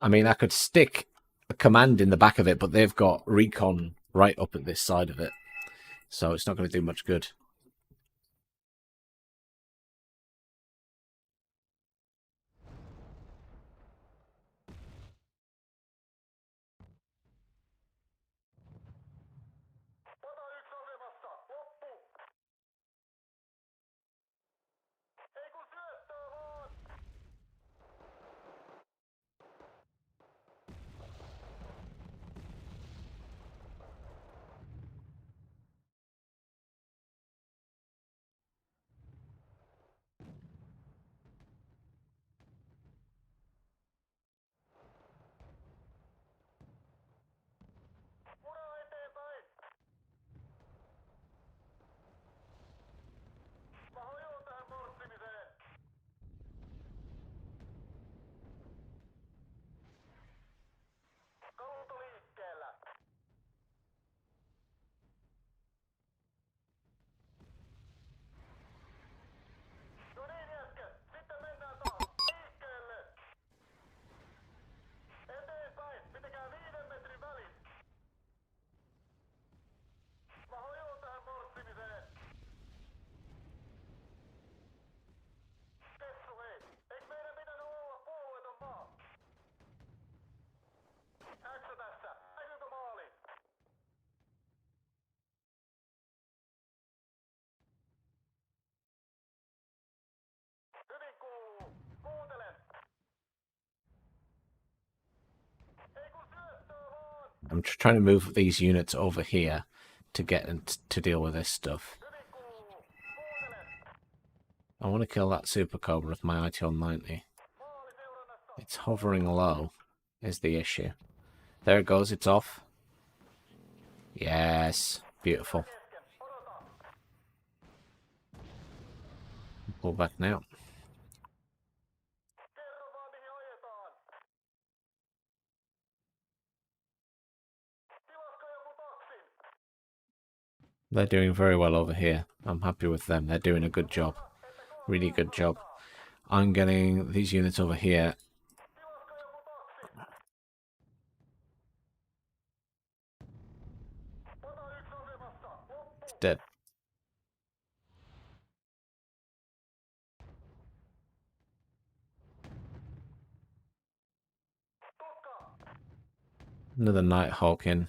I mean, I could stick a command in the back of it, but they've got recon right up at this side of it. So it's not going to do much good. Pata yksi asemassa. Loppu. Ei kun syöttää vaan. Uraa eteenpäin. Mä hajoan tähän morssimiseen. Kalusto liikkeellä. No niin jätkät, sitten mennään taas. Liikkeelle. Eteenpäin, pitäkää 5 metrin välit. Mä hajoan tähän morssimiseen. Kessu hei, eikö meidän pitänyt olla puolueeton maa? X tässä, näkyykö maali? Hyvin kuuluu. Kuuntelen. Ei kun syöttää vaan. I'm trying to move these units over here to get to deal with this stuff. I want to kill that Super Cobra with my IT on 90. It's hovering low is the issue. There it goes, it's off. Yes, beautiful. Pull back now. They're doing very well over here. I'm happy with them. They're doing a good job. Really good job. I'm getting these units over here. It's dead. Another Nighthawk in.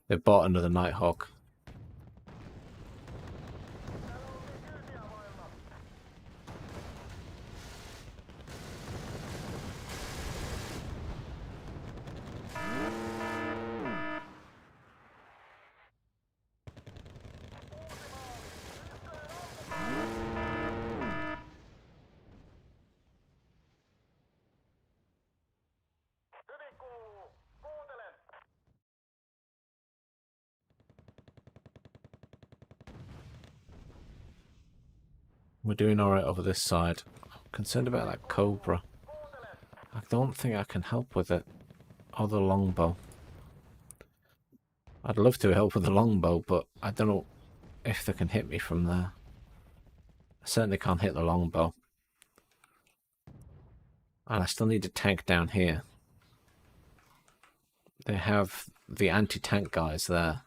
They bought another Nighthawk. We're doing alright over this side. I'm concerned about that Cobra. I don't think I can help with it. Or the longbow. I'd love to help with the longbow, but I don't know if they can hit me from there. I certainly can't hit the longbow. And I still need a tank down here. They have the anti-tank guys there.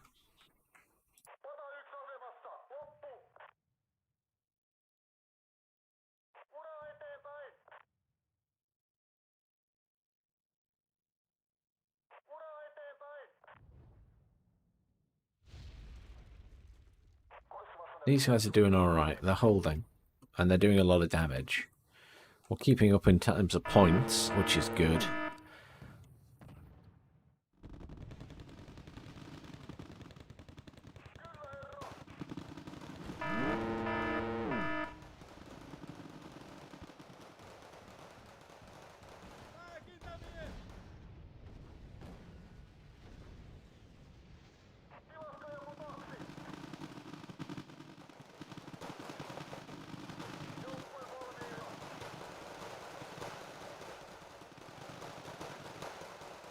These guys are doing alright. They're holding. And they're doing a lot of damage. We're keeping up in terms of points, which is good.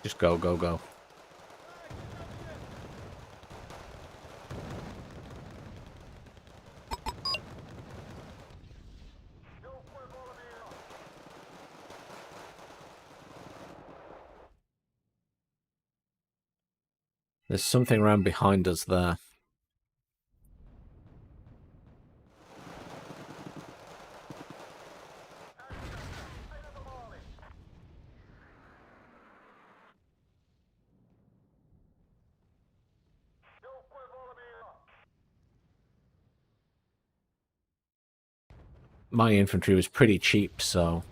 Just go, go, go. There's something around behind us there. My infantry was pretty cheap, so...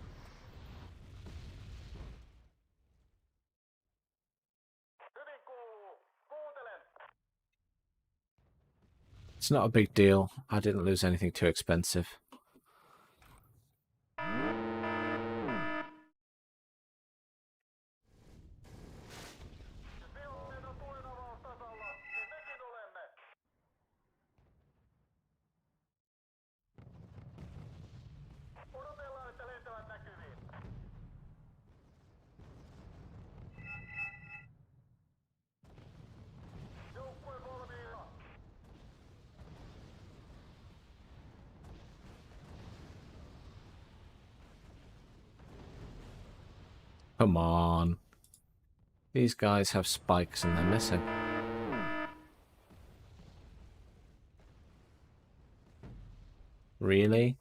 It's not a big deal. I didn't lose anything too expensive. Come on. These guys have spikes and they're missing. Really?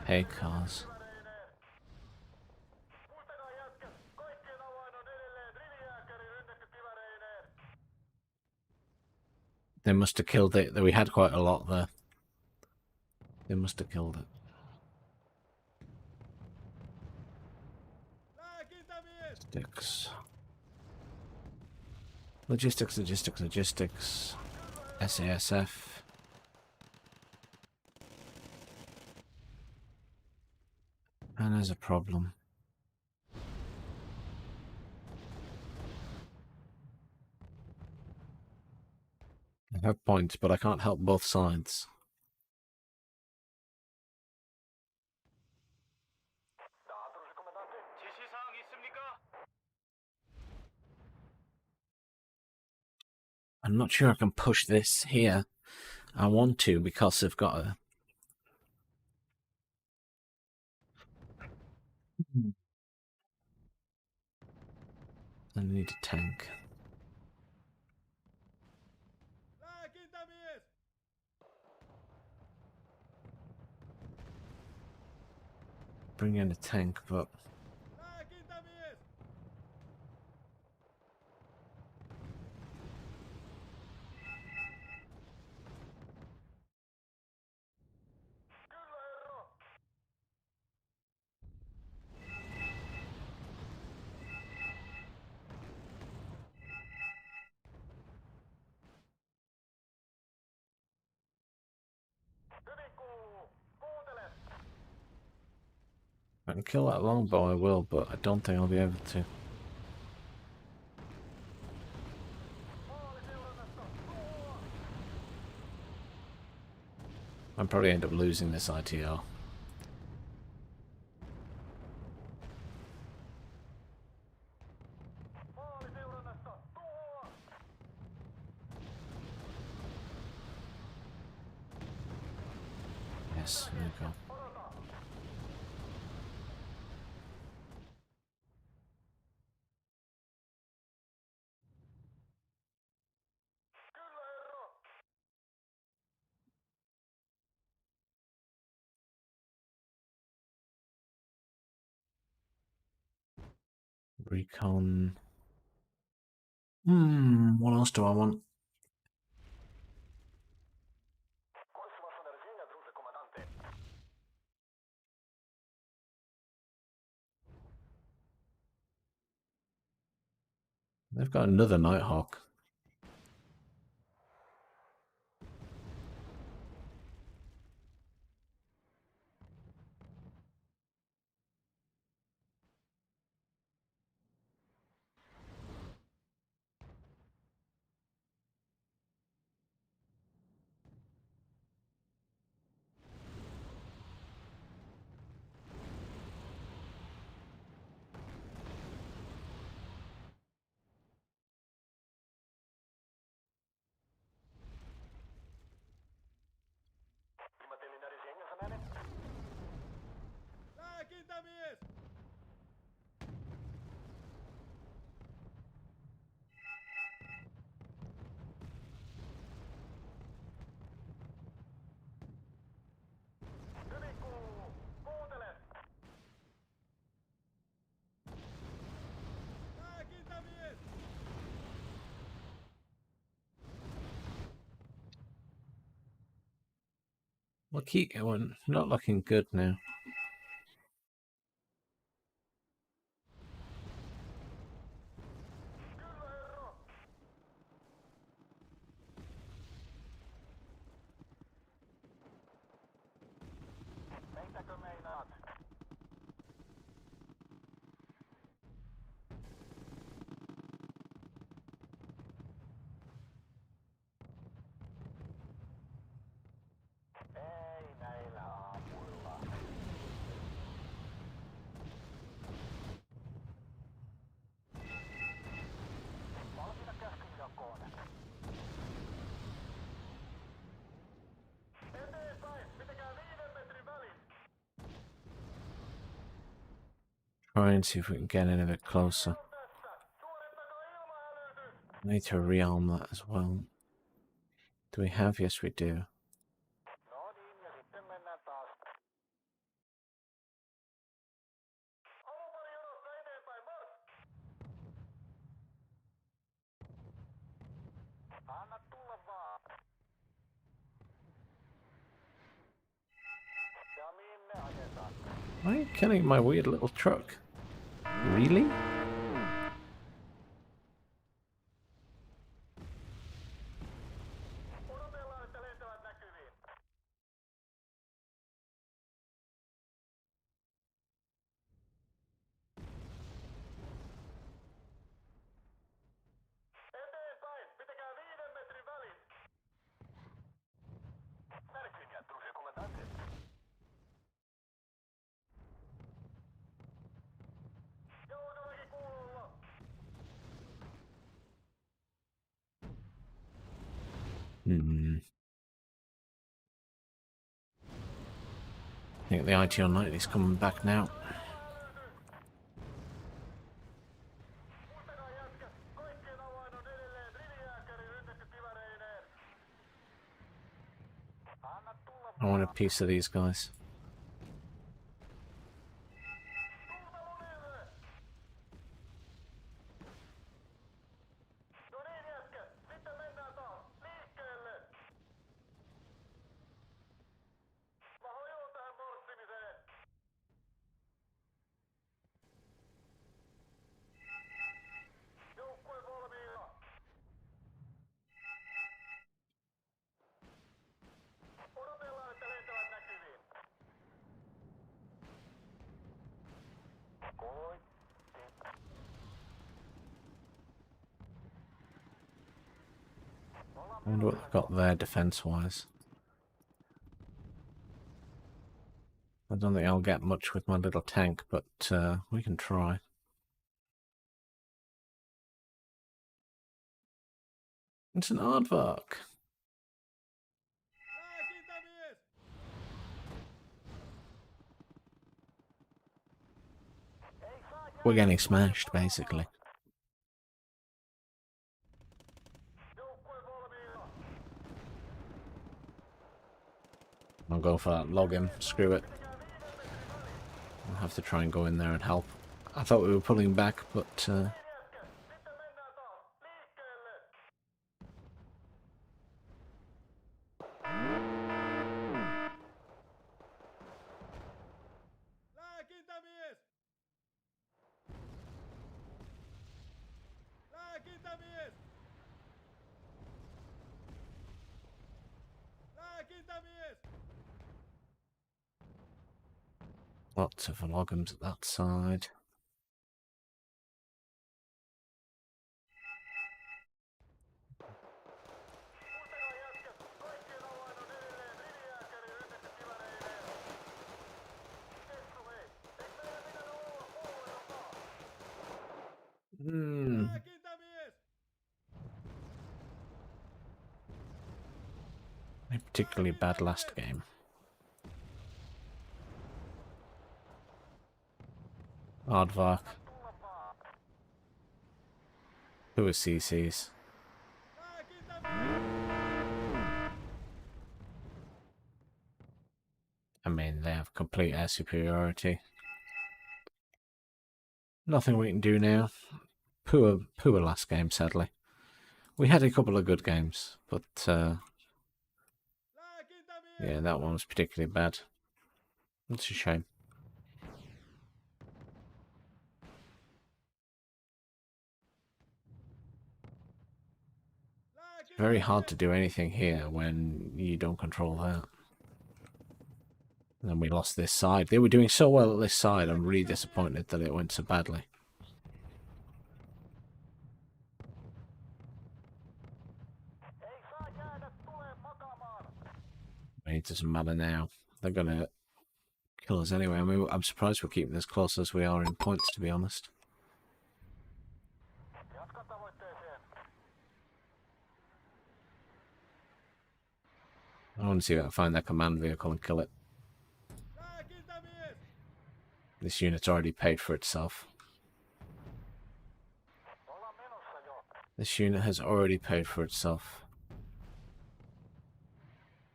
Hey, cars. They must have killed it. We had quite a lot there. They must have killed it. Logistics. Logistics. SASF. And there's a problem. I have points, but I can't help both sides. I'm not sure I can push this here. I want to because they've got a... I need a tank. Bring in a tank, but... If I can kill that longbow, I will, but I don't think I'll be able to. I'll probably end up losing this ITR. Yes, there we go. Recon. What else do I want? They've got another Nighthawk. We'll keep going. Not looking good now. Try and see if we can get in a bit closer. I need to rearm that as well. Do we have? Yes, we do. Why are you killing my weird little truck? Really? I think the ITO 90 is coming back now. Muistakaa jätkät, kaikkien avain on edelleen rivijääkäri rynnäkkökivääreineen. Anna tulla I want a piece of these guys. tulta munille! No niin jätkät, sitten mennään taas liikkeelle! Mä hojon tähän morssimiseen! Joukkue valmiina! Odotellaan, että lentävät näkyviin. I wonder what they've got there defense-wise. I don't think I'll get much with my little tank, but we can try. It's an aardvark. We're getting smashed, basically. Joukkue valmiina! I'll go for that login. Screw it. I'll have to try and go in there and help. I thought we were pulling back, but Jätkät, sitten mennään taas liikkeelle! Lääkintämies! Lääkintämies! Lääkintämies! lots of logums at that side. Muistakaa jätkät, kaikkien avain on edelleen rivijääkäri rynnäkkökivääreineen. Kettu hei, eikö meillä pitänyt olla ollenkaan? Lääkintämies! A particularly bad last game. Aardvark. Who are CCs? I mean, they have complete air superiority. Nothing we can do now. Poor last game, sadly. We had a couple of good games, but yeah, that one was particularly bad. It's a shame. It's very hard to do anything here when you don't control that. And then we lost this side. They were doing so well at this side. I'm really disappointed that it went so badly. Ei saa jäädä tuleen makaamaan. I mean, it doesn't matter now. They're gonna kill us anyway. I mean, I'm surprised we're keeping as close as we are in points, to be honest. Jatka tavoitteeseen. I want to see if I can find that command vehicle and kill it. Lääkintämies! This unit's already paid for itself. Ollaan menossa jo. This unit has already paid for itself.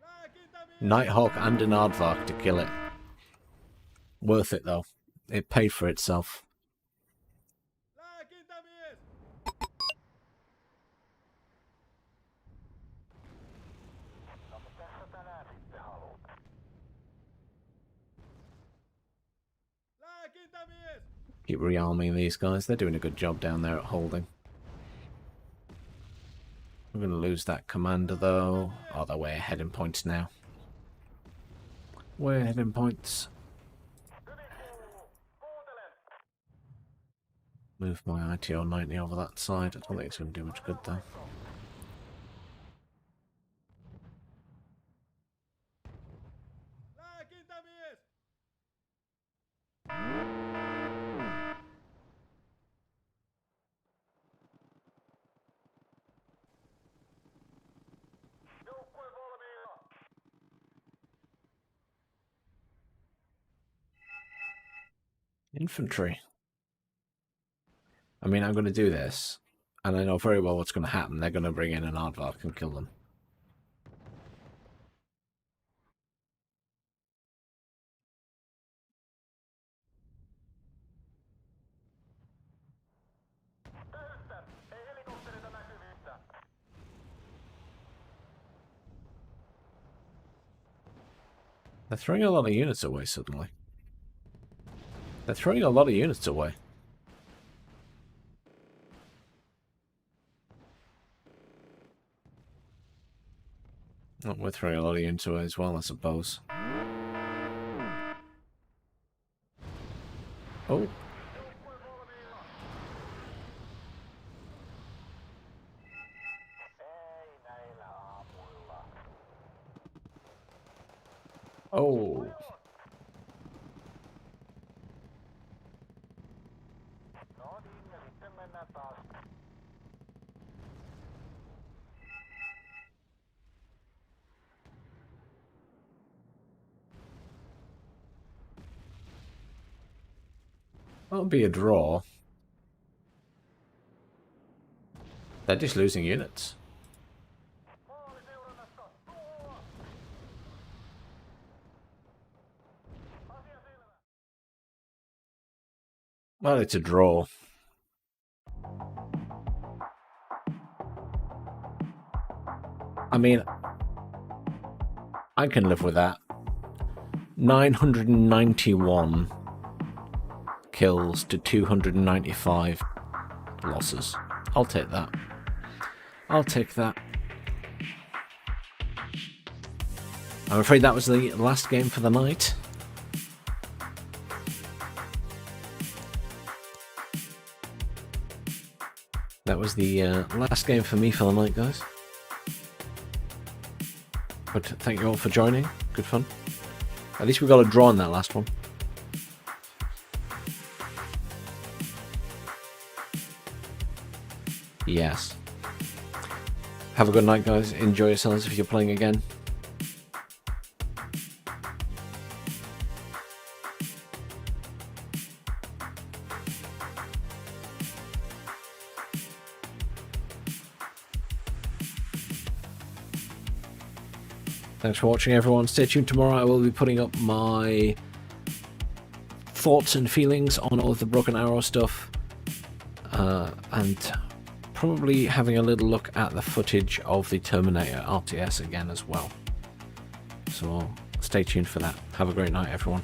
Lääkintämies! Nighthawk and an Aardvark to kill it. Worth it, though. It paid for itself. Lääkintämies! No mitä sä tänään sitten haluat? Lääkintämies! Keep rearming these guys. They're doing a good job down there at holding. We're going to lose that commander, though. Oh, they're way ahead in points now. Way ahead in points. Hyvin kuuluu. Kuuntelen. Move my ITO 90 over that side. I don't think it's going to do much good, though. Lääkintämies! Infantry. I mean, I'm going to do this, and I know very well what's going to happen. They're going to bring in an aardvark and kill them. Täystä! Ei helikopterita näkyvissä. They're throwing a lot of units away suddenly. They're throwing a lot of units away. Oh, we're throwing a lot of units away as well, I suppose. Oh. Ei näillä aamuilla. Oh. No niin, ja sitten mennään taas. That'll be a draw. They're just losing units. Maaliseurannassa. Tuo! Asia selvä. Well, it's a draw. I mean, I can live with that. 991 kills to 295 losses. I'll take that. I'll take that. I'm afraid that was the last game for the night. That was the last game for me for the night, guys. But thank you all for joining. Good fun. At least we got a draw in that last one. Yes. Have a good night, guys. Enjoy yourselves if you're playing again. Thanks for watching, everyone. Stay tuned tomorrow. I will be putting up my thoughts and feelings on all of the Broken Arrow stuff. And probably having a little look at the footage of the Terminator RTS again as well. So stay tuned for that. Have a great night, everyone.